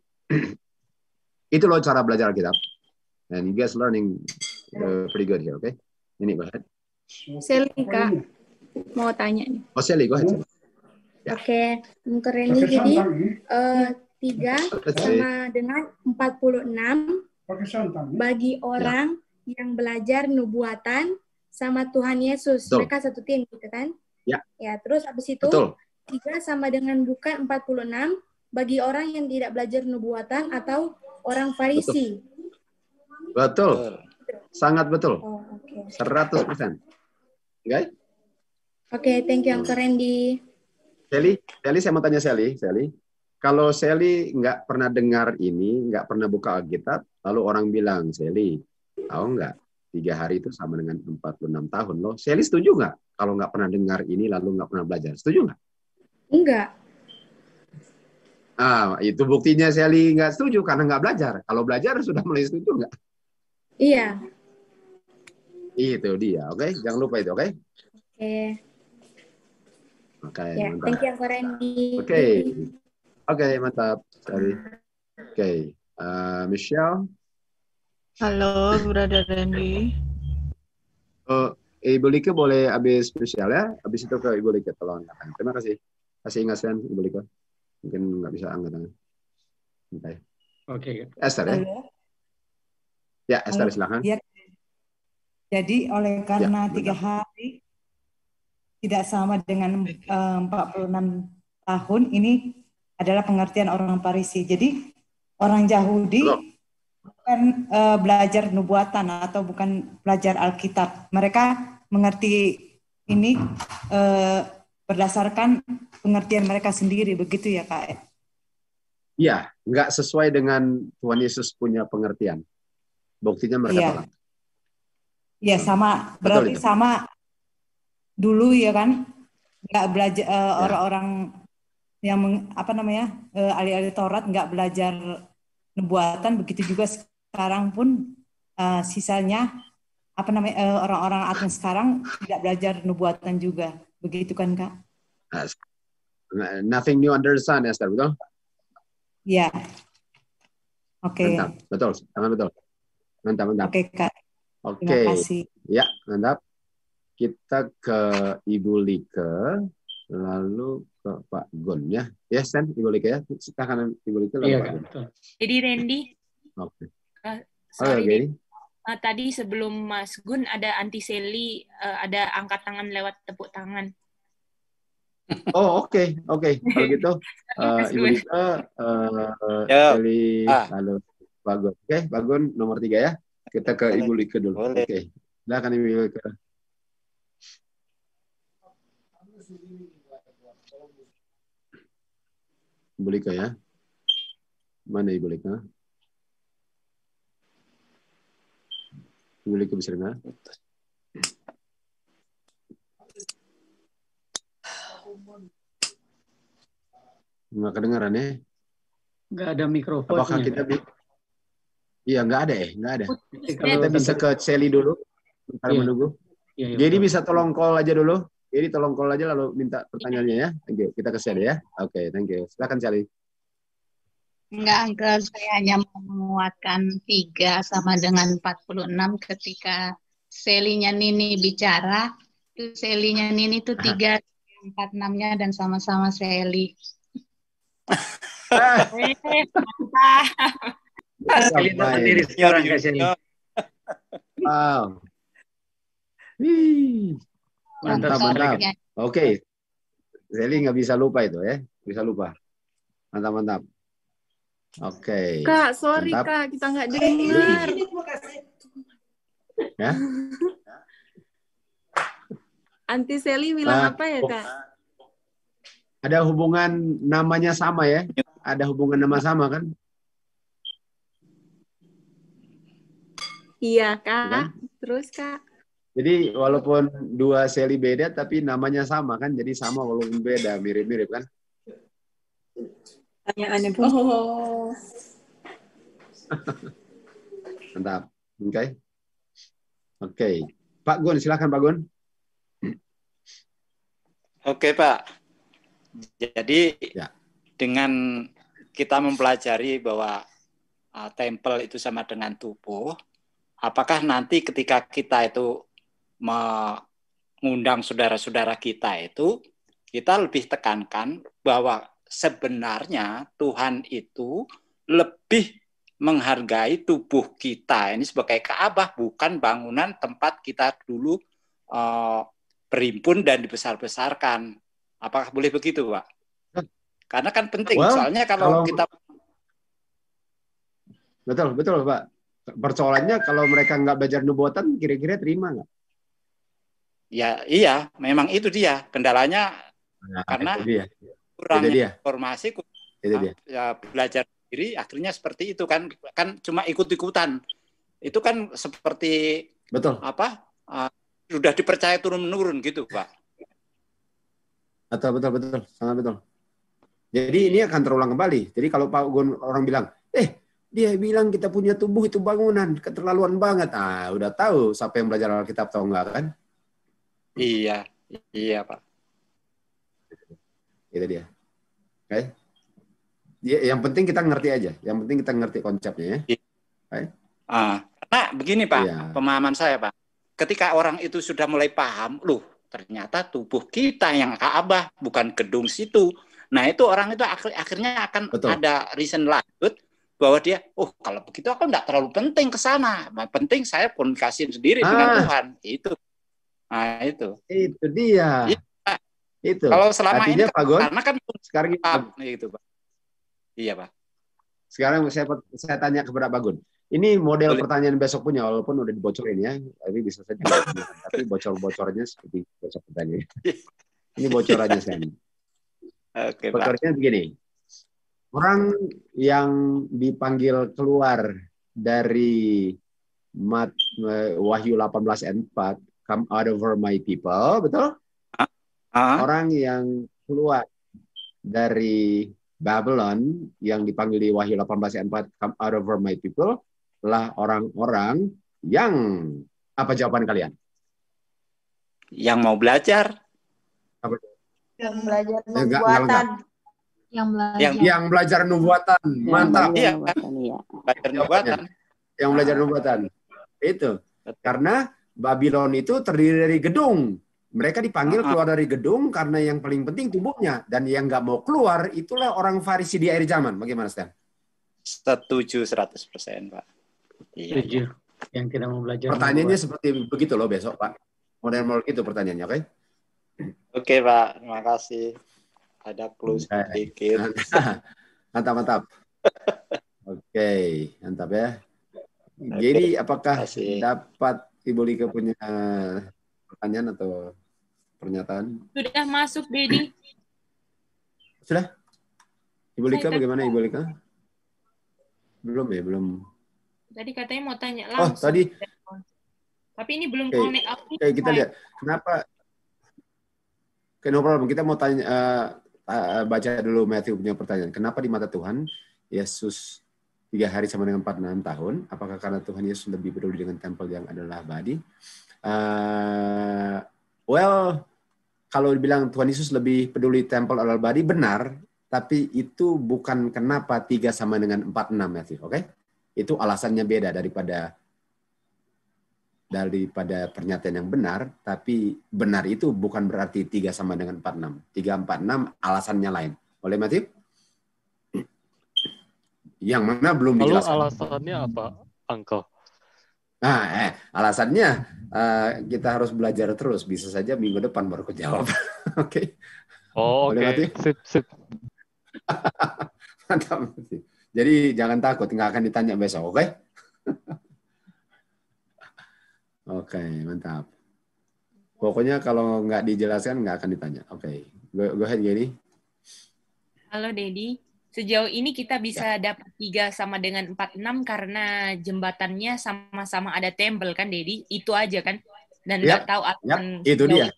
Itu loh cara belajar Alkitab. And you guys learning pretty good here, okay? Nini, go ahead. Sally, Kak. Mau tanya nih. Oh, Sally, go ahead. Ya. Oke, keren nih. Jadi 3 sama dengan 46 bagi orang yang belajar nubuatan sama Tuhan Yesus. Betul. Mereka satu tim gitu kan? Ya. Ya, terus habis itu 3 sama dengan bukan 46 bagi orang yang tidak belajar nubuatan atau orang Farisi. Betul. Sangat betul. Oh, okay. 100%. Oke? Oke, thank you Uncle Randy. Sally, saya mau tanya Sally. Kalau Sally nggak pernah dengar ini, nggak pernah buka Alkitab, lalu orang bilang, Sally, tahu nggak, 3 hari itu sama dengan 46 tahun loh. Sally setuju nggak? Kalau nggak pernah dengar ini, lalu nggak pernah belajar. Setuju nggak? Enggak. Itu buktinya Sally nggak setuju, karena nggak belajar. Kalau belajar, sudah mulai setuju nggak? Iya. Itu dia, oke? Jangan lupa itu, oke? Oke, ya, mantap. Thank you Uncle Randy. Oke, mantap. Sorry. Oke, Michelle. Halo, Brother Randy. Ibu Lika boleh habis Michelle ya? Habis itu ke Ibu Lika, tolong. Terima kasih. Kasih ingatkan Ibu Lika. Mungkin nggak bisa angkat tangan. Oke. Esther ya? Ya, Esther silakan. Ya. Jadi oleh karena 3 hari tidak sama dengan 46 tahun, ini adalah pengertian orang Farisi. Jadi orang Yahudi bukan belajar nubuatan atau bukan belajar Alkitab. Mereka mengerti ini berdasarkan pengertian mereka sendiri, begitu ya Kak? Iya, nggak sesuai dengan Tuhan Yesus punya pengertian. Buktinya mereka tolak. Iya, sama, berarti sama dulu ya kan, nggak belajar orang-orang yang ahli-ahli Taurat nggak belajar nubuatan, begitu juga sekarang pun sisanya orang-orang Advent sekarang tidak belajar nubuatan juga, begitu kan Kak? Nothing new under the sun, Esther, betul? Iya. Oke. Mantap, betul, sangat betul. Mantap. Oke Kak. Oke. Terima kasih. Ya, mantap. Kita ke Ibu Like, lalu ke Pak Gun ya. Ya, Sen, Ibu Like ya. Silakan Ibu Like lalu Pak Gun. Jadi Randy. Oke. Sorry, Oke. tadi sebelum Mas Gun ada anti Sally, ada angkat tangan lewat tepuk tangan. Oh, oke. Kalau gitu, Ibu Like, Sally, lalu Pak Gun. Oke, Pak Gun nomor 3 ya. Kita ke Ibu Like dulu. Oke. Silakan Ibu Like. Ibu Like ya. Mana Ibu Like? Ibu Like bisa dengar? Nggak kedengaran ya? Nggak ada mikrofonnya. Apakah kita Iya, nggak ada ya? Nggak ada. Kalau Kita bisa ke Sally dulu. Bentar menunggu. Iya, Jadi bisa tolong call aja dulu. Jadi tolong call aja lalu minta pertanyaannya ya. Thank you. Kita ke Sally ya. Oke, thank you. Silakan Sally. Enggak, Uncle. Saya hanya mau menguatkan 3 sama dengan 46 ketika Sally-nya Nini bicara. Itu Sally-nya Nini itu 3, 46-nya dan sama-sama Sally. Sendiri sekarang ke sini. Wow. Mantap. Oke. Sally nggak bisa lupa itu ya. Bisa lupa. Mantap. Oke. Kak, sorry mantap. Kak, kita nggak dengar. Ya. Anti Sally bilang apa ya Kak? Ada hubungan namanya sama ya? Ada hubungan nama sama kan? Iya Kak. Kan? Terus Kak? Jadi walaupun 2 Sally beda tapi namanya sama kan? Jadi sama walaupun beda, mirip-mirip kan? Pertanyaannya pun. Oh. Mantap. Oke. Pak Gun, silakan Pak Gun. Oke Pak. Jadi dengan kita mempelajari bahwa tempel itu sama dengan tubuh, apakah nanti ketika kita itu mengundang saudara-saudara kita itu, kita lebih tekankan bahwa sebenarnya Tuhan itu lebih menghargai tubuh kita ini sebagai Ka'bah, bukan bangunan tempat kita dulu berhimpun dan dibesar-besarkan. Apakah boleh begitu, Pak? Karena kan penting, soalnya kalau kita... Betul, Pak. Persoalannya kalau mereka nggak belajar nubuatan, kira-kira terima nggak? Ya, iya, memang itu dia. Kendalanya karena kurang informasi, ya, belajar sendiri, akhirnya seperti itu kan cuma ikut-ikutan. Itu kan seperti sudah dipercaya turun-menurun gitu, Pak. Betul, sangat betul. Jadi ini akan terulang kembali. Jadi kalau Pak Gun orang bilang, dia bilang kita punya tubuh itu bangunan, keterlaluan banget. Udah tahu siapa yang belajar Alkitab atau enggak kan? Iya Pak. Itu dia. Oke. Yang penting kita ngerti aja. Yang penting kita ngerti konsepnya ya. Karena begini Pak, pemahaman saya Pak. Ketika orang itu sudah mulai paham, ternyata tubuh kita yang Ka'bah, bukan gedung situ. Nah itu orang itu akhirnya akan ada reason lanjut bahwa dia, kalau begitu aku enggak terlalu penting ke sana. Penting saya komunikasi sendiri dengan Tuhan. Itu. Nah itu. Itu dia. Itu. Kalau selama artinya, ini Pak Gun, karena kan sekarang gitu Pak. Iya Pak. Sekarang saya tanya kepada Pak Gun. Ini model pertanyaan besok punya, walaupun udah dibocorin ya. Tapi bisa saja. Tapi bocor-bocornya seperti bocor pertanyaan. Ini bocorannya saya. Oke, bocornya begini. Orang yang dipanggil keluar dari Wahyu 18 ayat 4, come out over my people, betul? Orang yang keluar dari Babylon yang dipanggil di Wahyu 18 ayat 4, come out over my people, adalah orang-orang yang, apa jawaban kalian? Yang mau belajar. Apa? Yang belajar nubuatan. Yang belajar nubuatan. Mantap. Iya, belajar nubuatan. Yang belajar nubuatan. Itu. Karena Babylon itu terdiri dari gedung. Mereka dipanggil keluar dari gedung karena yang paling penting tubuhnya. Dan yang nggak mau keluar, itulah orang Farisi di akhir zaman. Bagaimana, Stan? Setuju 100%, Pak. Setuju. Yang tidak mau belajar. Pertanyaannya seperti begitu loh besok, Pak. Model-model itu pertanyaannya, oke? Oke, Pak. Terima kasih. Ada clue sedikit. Mantap. Oke, mantap ya. Jadi apakah dapat Ibu Lika punya pertanyaan atau pernyataan? Sudah masuk, Dedi. Sudah? Ibu Lika bagaimana, Ibu Lika? Belum ya, belum. Tadi katanya mau tanya langsung. Oh, tadi. Tapi ini belum connect aku. Oke, kita lihat. Kenapa? Oke, no problem. Kita mau tanya, baca dulu Matthew punya pertanyaan. Kenapa di mata Tuhan Yesus 3 hari sama dengan 46 tahun? Apakah karena Tuhan Yesus lebih peduli dengan tempel yang adalah abadi? Well, kalau dibilang Tuhan Yesus lebih peduli tempel adalah abadi, benar. Tapi itu bukan kenapa 3 sama dengan 46, Matthew. Oke? Itu alasannya beda daripada pernyataan yang benar, tapi benar itu bukan berarti 3 sama dengan 46. 3, 46 alasannya lain. Boleh, Matthew? Yang mana belum dijelaskan. Lalu alasannya apa, Uncle? Nah, alasannya kita harus belajar terus. Bisa saja minggu depan baru kejawab. Oke. Oh, oke. Sip. Mantap. Jadi jangan takut, nggak akan ditanya besok, oke? Oke, mantap. Pokoknya kalau nggak dijelaskan nggak akan ditanya. Oke, go ahead, Gini. Halo, Dedi. Sejauh ini kita bisa dapat 3 sama dengan 46 karena jembatannya sama-sama ada tempel kan, Dedi? Itu aja kan? Dan nggak tahu alasan. Itu dia.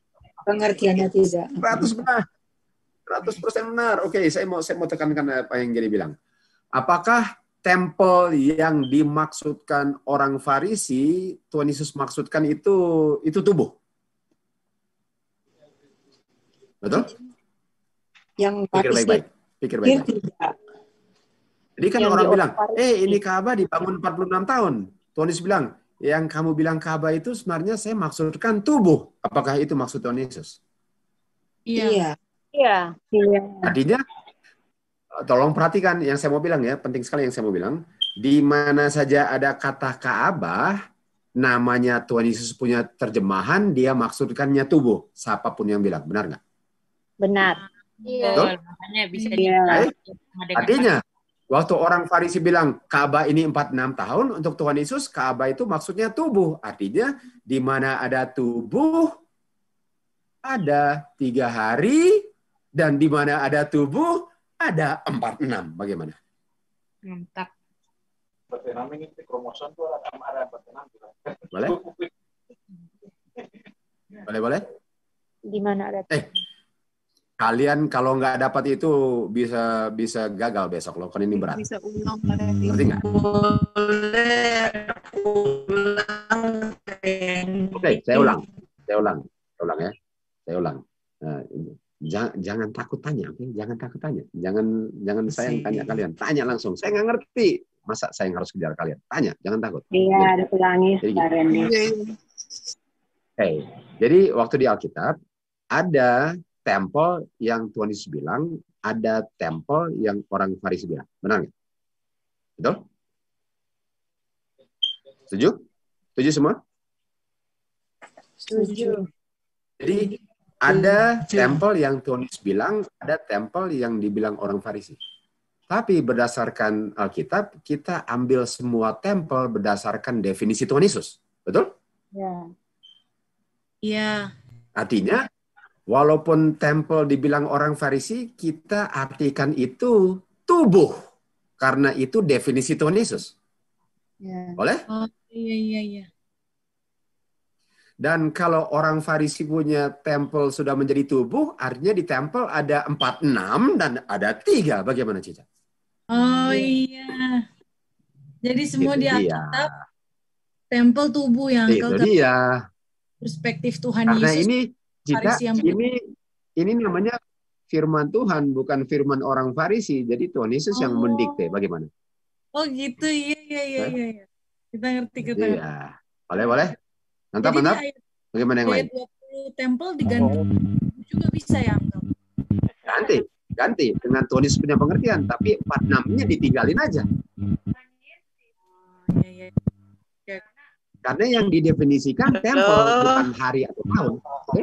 Pengertiannya tidak. 100% benar. Oke, saya mau tekankan apa yang Gini bilang. Apakah tempel yang dimaksudkan orang Farisi, Tuhan Yesus maksudkan itu tubuh? Betul? Yang pikir baik-baik. Jadi kan orang bilang, ini Ka'bah dibangun 46 tahun. Tuhan Yesus bilang, yang kamu bilang Ka'bah itu sebenarnya saya maksudkan tubuh. Apakah itu maksud Tuhan Yesus? Iya. Artinya, tolong perhatikan yang saya mau bilang ya, penting sekali yang saya mau bilang. Di mana saja ada kata Ka'bah, namanya Tuhan Yesus punya terjemahan, dia maksudkannya tubuh. Siapapun yang bilang, benar nggak? Benar. Betul? Makanya bisa Artinya, waktu orang Farisi bilang Ka'bah ini 46 tahun, untuk Tuhan Yesus Ka'bah itu maksudnya tubuh. Artinya, di mana ada tubuh, ada 3 hari, dan di mana ada tubuh, ada 46. Bagaimana? Mantap. Boleh? Boleh? Di mana ada Kalian kalau nggak dapat itu bisa gagal besok loh, kan ini berat. Bisa ulang. Ngerti nggak? Oke, saya ulang ya. Saya ulang. Nah, jangan takut tanya, oke? Jangan takut tanya. Jangan saya yang tanya kalian. Tanya langsung. Saya nggak ngerti. Masa saya yang harus kejar kalian? Tanya, jangan takut. Iya, ada pelangi. Oke, jadi waktu di Alkitab ada tempel yang Tuhan Yesus bilang, ada tempel yang orang Farisi bilang. Benar nggak? Betul? Setuju? Setuju semua? Setuju. Jadi ada tempel yang Tuhan Yesus bilang, ada tempel yang dibilang orang Farisi. Tapi berdasarkan Alkitab, kita ambil semua tempel berdasarkan definisi Tuhan Yesus. Betul? Ya. Iya. Artinya, walaupun tempel dibilang orang Farisi, kita artikan itu tubuh. Karena itu definisi Tuhan Yesus. Ya. Boleh? Oh, iya. Dan kalau orang Farisi punya tempel sudah menjadi tubuh, artinya di tempel ada 4, 6 dan ada 3. Bagaimana, Cica? Oh iya. Jadi semua Itu di dia. Alkitab tempel tubuh yang Itu dia. perspektif Tuhan Karena Yesus. ini, Cica, Farisi yang ini namanya firman Tuhan, bukan firman orang Farisi. Jadi Tuhan Yesus yang mendikte. Bagaimana? Oh gitu, iya. Kita ngerti. Iya. Boleh. Mantap. Jadi di Bagaimana yang lain? ayat 20 tempel diganti juga bisa ya, Uncle? Ganti. Dengan Tuhan Yesus punya pengertian. Tapi 4-6-nya ditinggalin aja. Iya. Karena yang didefinisikan tempel, bukan hari atau tahun. Oke?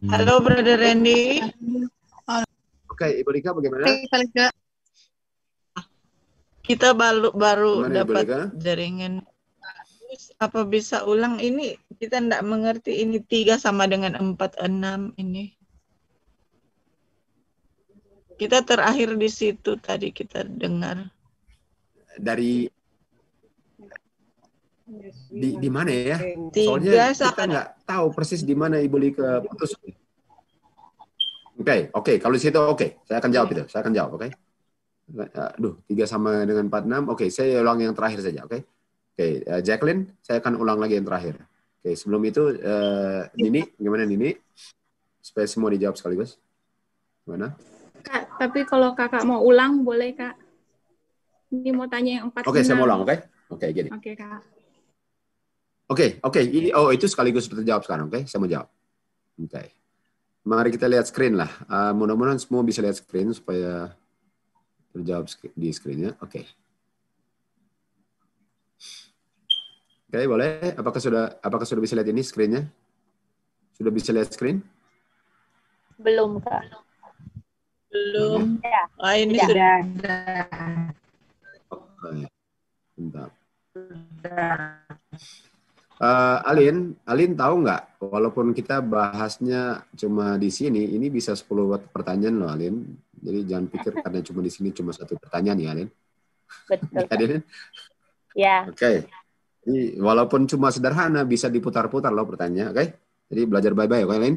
Halo, Brother Randy. Oke, Ibu Rika bagaimana? Kita baru Gimana, Ibu dapat Rika? jaringan. Apa bisa ulang ini? Kita tidak mengerti ini 3 sama dengan 4, 6 ini. Kita terakhir di situ tadi kita dengar. Dari di mana ya? 3 Soalnya kita sama nggak tahu persis di mana Ibu Rika putus. Oke. Kalau di situ oke. Saya akan jawab itu. Oke. Aduh, 3 sama dengan 46. Oke, saya ulang yang terakhir saja. Oke. Jacqueline, saya akan ulang lagi yang terakhir. Oke, sebelum itu Nini, gimana Nini? Supaya semua dijawab sekaligus. Gimana? Kak, tapi kalau kakak mau ulang, boleh, Kak? Ini mau tanya yang 46. Oke, saya mau ulang, oke? Oke, gini. Oke, Kak. Oke. Itu sekaligus terjawab sekarang, oke? Saya mau jawab. Oke. Mari kita lihat screen lah. Mudah-mudahan semua bisa lihat screen supaya terjawab di screen-nya. Oke, boleh? Apakah sudah bisa lihat ini screen-nya? Sudah bisa lihat screen? Belum, Kak. Belum. Ya. Oh, ini Tidak. sudah. Oke. Bentar. Alin tahu nggak? Walaupun kita bahasnya cuma di sini, ini bisa 10 pertanyaan loh, Alin. Jadi jangan pikir karena cuma di sini cuma 1 pertanyaan ya, Alin. Betul. Alin? Ya. Oke. Jadi, walaupun cuma sederhana bisa diputar-putar loh pertanyaannya, oke? Jadi belajar baik-baik, oke, Alin?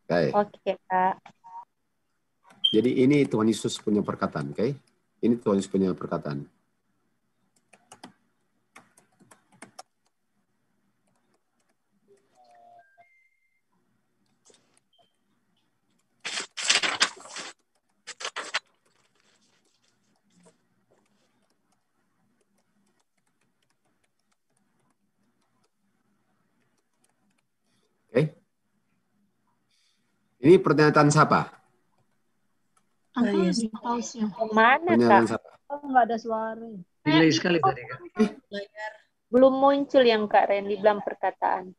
Oke, Kak. Jadi ini Tuhan Yesus punya perkataan, oke? Ini Tuhan Yesus punya perkataan. Oke. Ini pernyataan siapa? Mana, Pernyataan Kak? siapa? Nggak ada suara. Delay sekali tadi, Kak. Belum muncul yang Kak Randy bilang perkataan.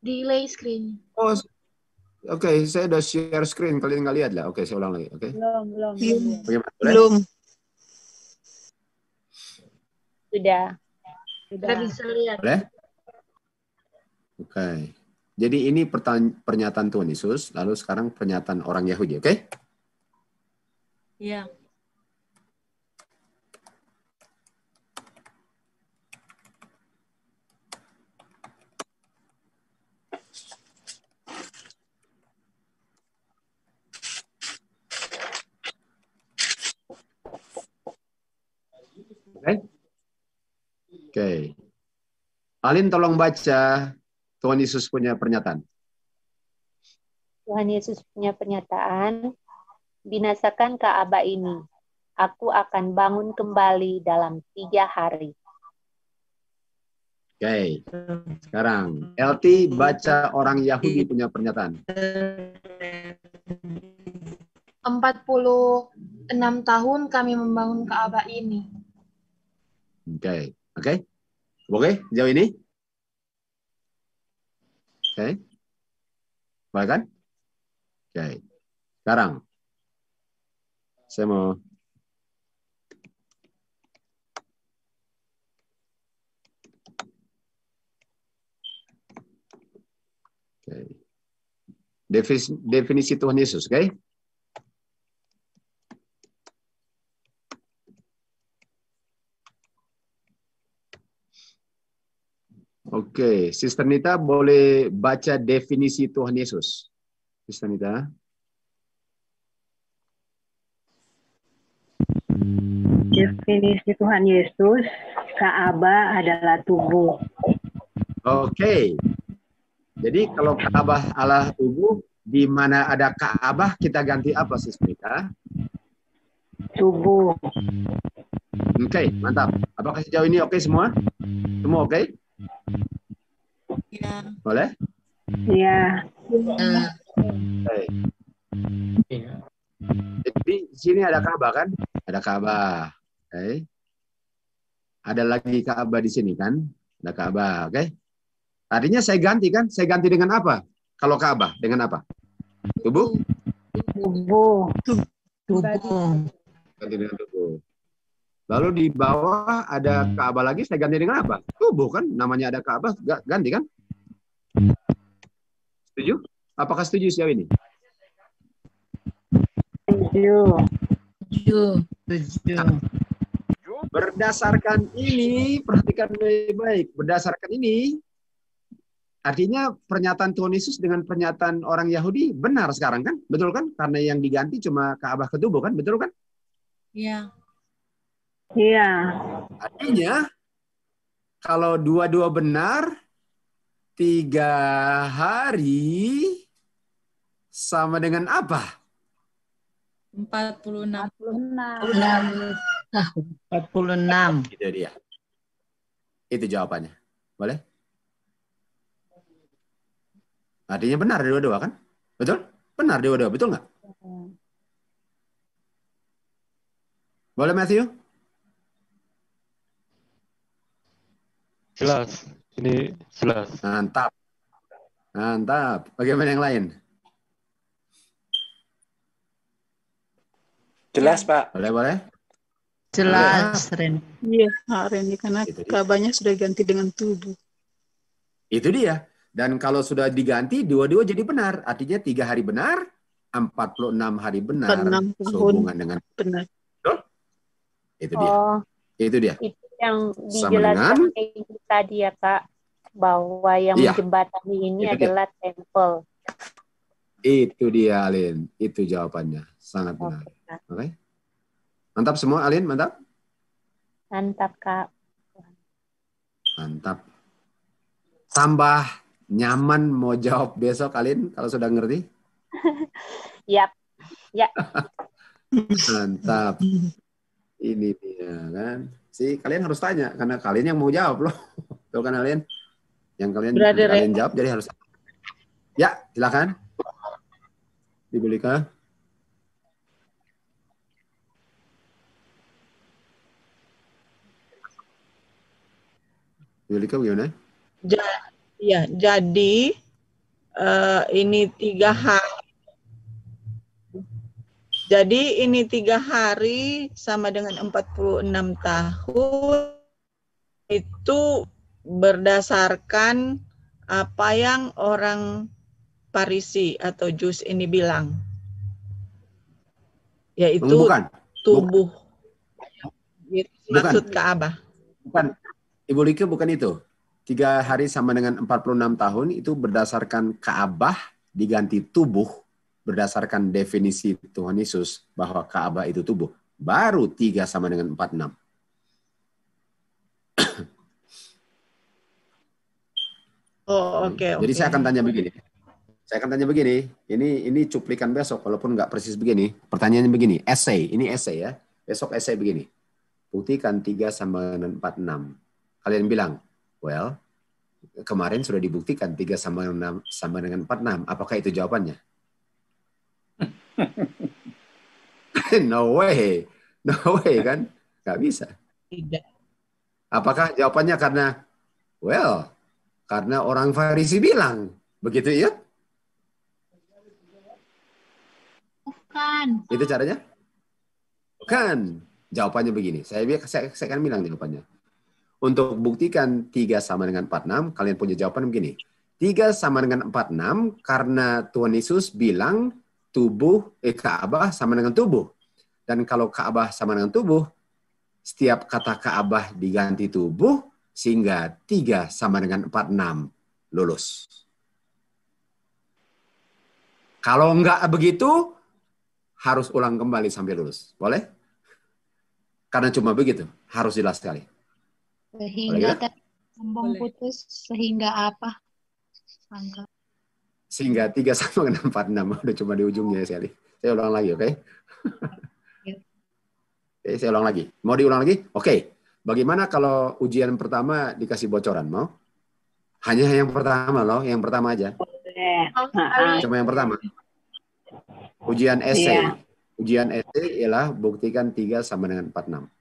Delay screen. Oh, oke, saya udah share screen. Kalian nggak lihat lah. Oke, saya ulang lagi. Oke. Belum. Bagaimana? Boleh? Belum. Sudah. Sudah bisa lihat. Boleh? Oke. Jadi ini pernyataan Tuhan Yesus, lalu sekarang pernyataan orang Yahudi, oke? Iya. Oke. Alin tolong baca Tuhan Yesus punya pernyataan. Tuhan Yesus punya pernyataan, binasakan Ka'bah ini. Aku akan bangun kembali dalam 3 hari. Oke. Sekarang, LT baca orang Yahudi punya pernyataan. 46 tahun kami membangun Ka'bah ini. Oke. Oke, sejauh ini? Oke. Baik kan? Oke. Sekarang, saya mau definisi Tuhan Yesus, oke? Oke, Sister Nita boleh baca definisi Tuhan Yesus. Sister Nita. Definisi Tuhan Yesus, Ka'bah adalah tubuh. Oke. Jadi kalau Ka'bah adalah tubuh, di mana ada Ka'bah kita ganti apa, Sister Nita? Tubuh. Oke, mantap. Apakah sejauh ini oke semua? Semua oke? Ya. Boleh? Iya. Oke. Jadi di sini ada Ka'bah kan? Ada Ka'bah. Oke. Ada lagi Ka'bah di sini kan? Ada Ka'bah, oke? Artinya saya ganti kan? Saya ganti dengan apa? Kalau Ka'bah dengan apa? Tubuh? Tubuh. Ganti dengan tubuh. Lalu di bawah ada Ka'bah lagi, saya ganti dengan apa? Tubuh kan? Namanya ada Ka'bah, ganti kan? Setuju? Apakah setuju sejauh ini? Setuju. Berdasarkan ini, perhatikan baik-baik. Berdasarkan ini, artinya pernyataan Tuhan Yesus dengan pernyataan orang Yahudi benar sekarang kan? Betul kan? Karena yang diganti cuma Ka'bah ke tubuh kan? Betul kan? Iya. Iya. Artinya, kalau dua-dua benar, 3 hari sama dengan apa? 46. 46. Itu dia. Itu jawabannya. Boleh? Artinya benar dua-dua kan? Betul? Benar dua-dua, betul nggak? Boleh Matthew? Jelas. Ini jelas. Mantap. Mantap. Bagaimana yang lain? Jelas, Pak. Boleh? Jelas, Ren. Iya, Reni, karena Ka'bahnya sudah ganti dengan tubuh. Itu dia. Dan kalau sudah diganti, dua-dua jadi benar. Artinya 3 hari benar, 46 hari benar. 46 tahun sehubungan dengan benar. Betul? Itu dia. Itu dia. Itu yang Sama dengan dijelaskan tadi ya Kak, bahwa yang Iya. menjembatani ini Itu dia. adalah tempel. Itu dia, Alin. Itu jawabannya. Sangat benar. Oke. Mantap semua, Alin. Mantap. Mantap Kak. Mantap. Tambah nyaman mau jawab besok, Alin, kalau sudah ngerti. Yap. Ya. Mantap. Ini dia kan. Kalian harus tanya karena kalian yang mau jawab loh. Tuh kan Alin. Yang kalian jawab jadi harus. Ya, silakan. Ibu Lika. Ibu Lika gimana? Jadi ini 3 hari. Jadi ini 3 hari sama dengan 46 tahun itu berdasarkan apa yang orang Farisi atau Jus ini bilang. Yaitu tubuh. Maksud Ka'bah. Bukan. Ibu Lika bukan itu. 3 hari sama dengan 46 tahun itu berdasarkan Ka'bah diganti tubuh berdasarkan definisi Tuhan Yesus bahwa Ka'bah itu tubuh. Baru 3 sama dengan 46. Oh, oke. Jadi saya akan tanya begini. Ini cuplikan besok walaupun nggak persis begini. Pertanyaannya begini, ini essay ya. Besok essay begini. Buktikan 3 sama dengan 46. Kalian bilang, well, kemarin sudah dibuktikan 3 sama dengan 46. Apakah itu jawabannya? No way kan? Nggak bisa. Tidak. Apakah jawabannya karena orang Farisi bilang begitu ya? Bukan. Itu caranya? Bukan. Jawabannya begini. Saya akan bilang jawabannya. Untuk buktikan 3 sama dengan 46, kalian punya jawaban begini. 3 sama dengan 46 karena Tuhan Yesus bilang Ka'bah sama dengan tubuh. Dan kalau Ka'bah sama dengan tubuh, setiap kata Ka'bah diganti tubuh, sehingga 3 sama dengan 46 lulus. Kalau enggak begitu, harus ulang kembali sampai lulus. Boleh? Karena cuma begitu. Harus jelas sekali. Sehingga sambung putus, sehingga apa? Angka. Sehingga 3 sama dengan 46. Udah cuma di ujungnya sekali. Saya ulang lagi, oke? Oke, saya ulang lagi. Mau diulang lagi? Oke. Bagaimana kalau ujian pertama dikasih bocoran? Mau? Hanya yang pertama loh. Yang pertama aja. Cuma yang pertama. Ujian esai. Ujian esai ialah buktikan 3 sama dengan 46.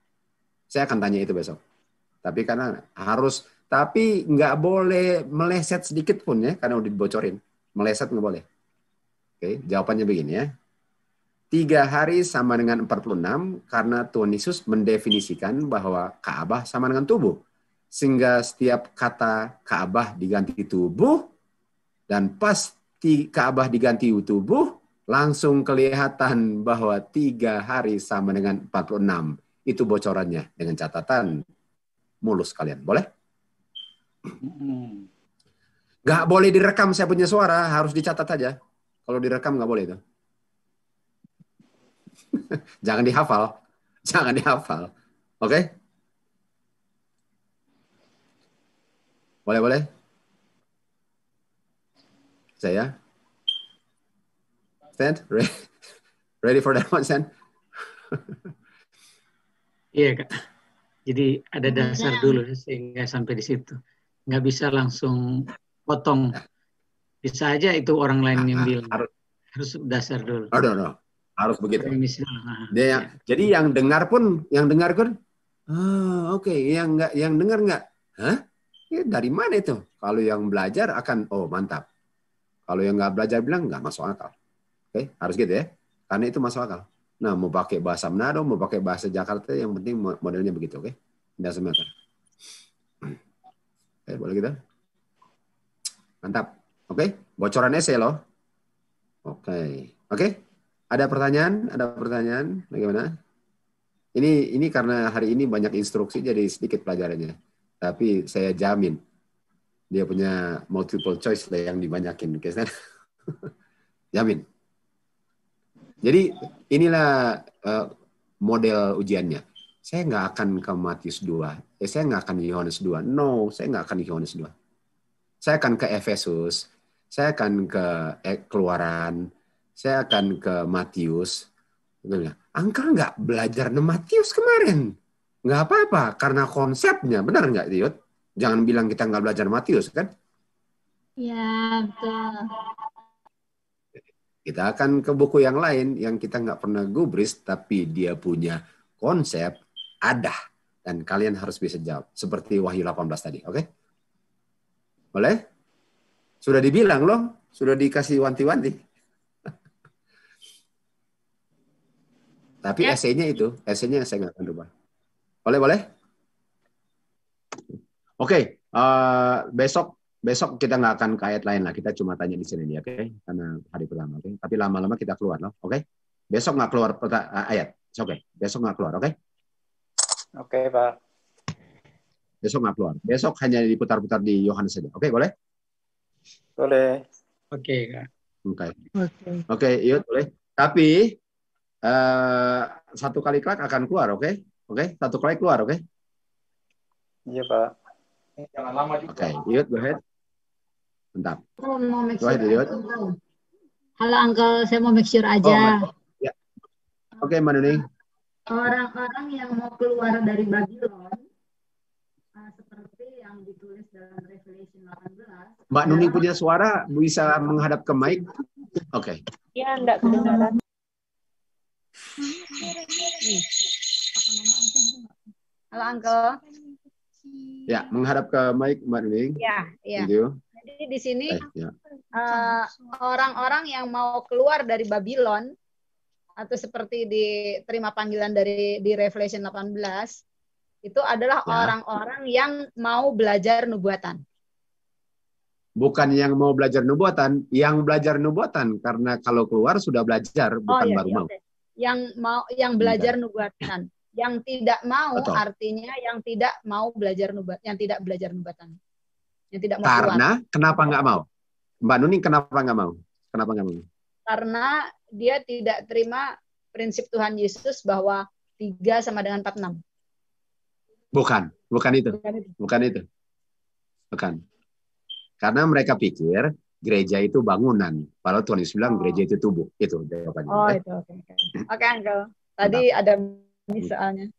Saya akan tanya itu besok. Tapi karena harus, tapi nggak boleh meleset sedikit pun ya, karena udah dibocorin. Meleset nggak boleh. Oke, jawabannya begini ya. 3 hari sama dengan 46 karena Tuhan Yesus mendefinisikan bahwa Ka'bah sama dengan tubuh. Sehingga setiap kata Ka'bah diganti tubuh, dan pas Ka'bah diganti tubuh, langsung kelihatan bahwa 3 hari sama dengan 46. Itu bocorannya. Dengan catatan mulus kalian. Boleh? Nggak boleh direkam saya punya suara. Harus dicatat aja. Kalau direkam nggak boleh itu. Jangan dihafal. Jangan dihafal. Oke? Boleh? Saya? Stand? Ready for that one, Stan? Iya, Kak. Jadi ada dasar dulu sehingga sampai di situ. Nggak bisa langsung potong. Bisa aja itu orang lain yang bilang. Harus dasar dulu. No. Harus begitu. Ya. Jadi yang dengar kan, oke. Yang dengar nggak? Hah? Ya, dari mana itu? Kalau yang belajar akan, oh mantap. Kalau yang nggak belajar bilang nggak masuk akal. Oke, harus gitu ya. Karena itu masuk akal. Nah, mau pakai bahasa Manado, mau pakai bahasa Jakarta, yang penting modelnya begitu, oke? Tidak matter. Oke, boleh gitu? Mantap. Oke, bocoran esai loh. Oke. Ada pertanyaan? Bagaimana? Ini karena hari ini banyak instruksi, jadi sedikit pelajarannya. Tapi saya jamin dia punya multiple choice lah yang dibanyakin, oke? Jamin. Jadi inilah model ujiannya. Saya nggak akan ke Matius 2. Saya nggak akan ke Yohanes 2. No, saya nggak akan ke Yohanes 2. Saya akan ke Efesus. Saya akan ke Keluaran. Saya akan ke Matius. Angka nggak belajar Matius kemarin. Nggak apa-apa, karena konsepnya. Benar nggak, Tiut? Jangan bilang kita nggak belajar Matius, kan? Ya, betul. Kita akan ke buku yang lain yang kita nggak pernah gubris, tapi dia punya konsep, ada. Dan kalian harus bisa jawab. Seperti Wahyu 18 tadi, oke? Boleh? Sudah dibilang loh, sudah dikasih wanti-wanti. Tapi esainya yang saya nggak akan rubah. Boleh? Oke, besok kita nggak akan ke ayat lain lah. Kita cuma tanya di sini, oke? Karena hari pertama, oke? Tapi lama-lama kita keluar, loh, oke? Besok nggak keluar ayat, oke? Besok nggak keluar, oke? Oke, Pak. Besok nggak keluar. Besok hanya diputar-putar di Yohanes saja, oke? Boleh? Boleh. Oke, Kak. Oke, iya boleh. Tapi 1 kali klik akan keluar, oke? Oke, 1 kali keluar, oke? Iya, Pak. Jangan lama juga. Oke, Yud, go ahead. Mantap. Mau make Go sure ahead, Yud. Halo Uncle, saya mau make sure aja. Ya. Oke, Mbak Nuning. Orang-orang yang mau keluar dari Babylon, seperti yang ditulis dalam Revelation 18. Mbak Nuning punya suara, bisa menghadap ke mic. Oke. Ya, enggak kedengaran. Halo Uncle. Ya, menghadap ke mic, Mbak Nuning. Ya. Thank you. Jadi di sini Ya. orang-orang yang mau keluar dari Babylon, atau seperti diterima panggilan di Revelation 18 itu adalah orang-orang yang mau belajar nubuatan. Bukan yang mau belajar nubuatan, yang belajar nubuatan karena kalau keluar sudah belajar, bukan baru mau. Okay. Yang belajar nubuatan. Yang tidak mau artinya yang tidak mau belajar nubuatan, yang tidak belajar nubuatan. Yang tidak mau karena keluar. Kenapa nggak mau? Mbak Nuning kenapa nggak mau? Kenapa nggak mau? Karena dia tidak terima prinsip Tuhan Yesus bahwa 3 sama dengan 46. Bukan itu. Karena mereka pikir gereja itu bangunan. Padahal Tuhan Yesus bilang gereja itu tubuh. Itu jawabannya. Itu oke, Uncle. Tadi ada misalnya.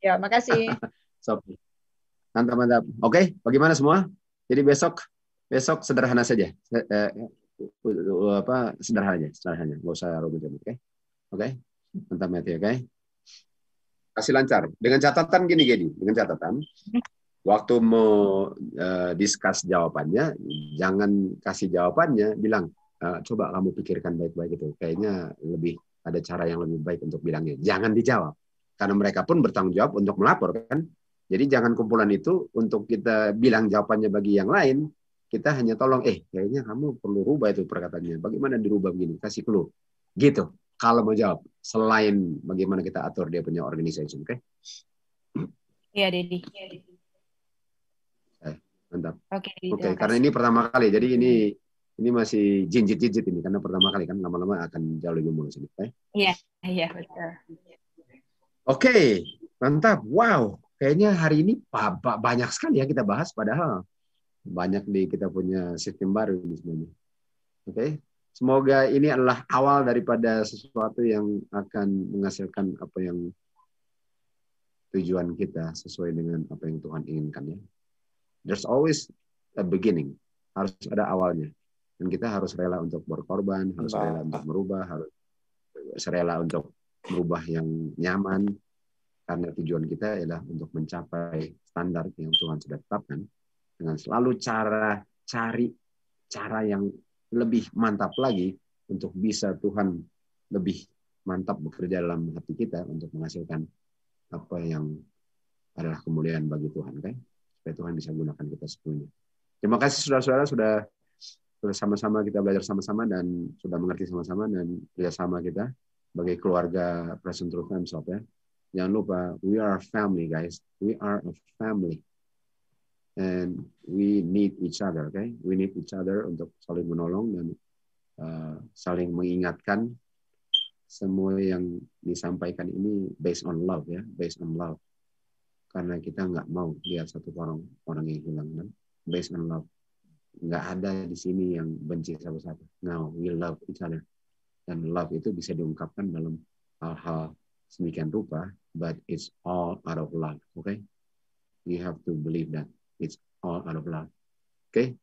Ya, makasih. Mantap. Oke, bagaimana semua? Jadi besok sederhana saja. Sederhana, nggak usah rumit-rumit, oke? Mantap Matthew, oke? Kasih lancar. Dengan catatan gini, dengan catatan, waktu mau discuss jawabannya, jangan kasih jawabannya, bilang, coba kamu pikirkan baik-baik itu. Kayaknya lebih ada cara yang lebih baik untuk bilangnya. Jangan dijawab, karena mereka pun bertanggung jawab untuk melapor, kan? Jadi jangan kumpulan itu untuk kita bilang jawabannya bagi yang lain. Kita hanya tolong, kayaknya kamu perlu rubah itu perkataannya. Bagaimana dirubah begini? Kasih clue. Gitu. Kalau mau jawab. Selain bagaimana kita atur dia punya organization. Oke? Iya, Dedi. Mantap. Oke, karena ini pertama kali. Jadi ini masih jinjit-jinjit ini. Karena pertama kali kan. Lama-lama akan jauh lebih mulus ini. Iya, betul. Oke. Mantap. Wow. Kayaknya hari ini banyak sekali ya kita bahas. Padahal banyak kita punya sistem baru ini sebenarnya. Oke, semoga ini adalah awal daripada sesuatu yang akan menghasilkan apa yang tujuan kita sesuai dengan apa yang Tuhan inginkan ya. There's always a beginning. Harus ada awalnya. Dan kita harus rela untuk berkorban, harus rela untuk merubah, harus rela untuk merubah yang nyaman. Karena tujuan kita adalah untuk mencapai standar yang Tuhan sudah tetapkan. Dengan selalu cari cara yang lebih mantap lagi untuk bisa Tuhan lebih mantap bekerja dalam hati kita untuk menghasilkan apa yang adalah kemuliaan bagi Tuhan, kan? Supaya Tuhan bisa gunakan kita sepenuhnya. Terima kasih saudara-saudara sudah sama-sama kita belajar sama-sama dan sudah mengerti sama-sama dan kerjasama kita sebagai keluarga Present Truth Time Shop ya. Jangan lupa, we are a family guys, we are a family. And we need each other, okay? We need each other untuk saling menolong dan saling mengingatkan semua yang disampaikan ini based on love ya, based on love. Karena kita nggak mau lihat satu orang yang hilang, kan? Based on love. Nggak ada di sini yang benci satu-satu. No, we love each other. Dan love itu bisa diungkapkan dalam hal-hal sedemikian rupa, but it's all out of love, okay? You have to believe that. It's all out of love. Okay?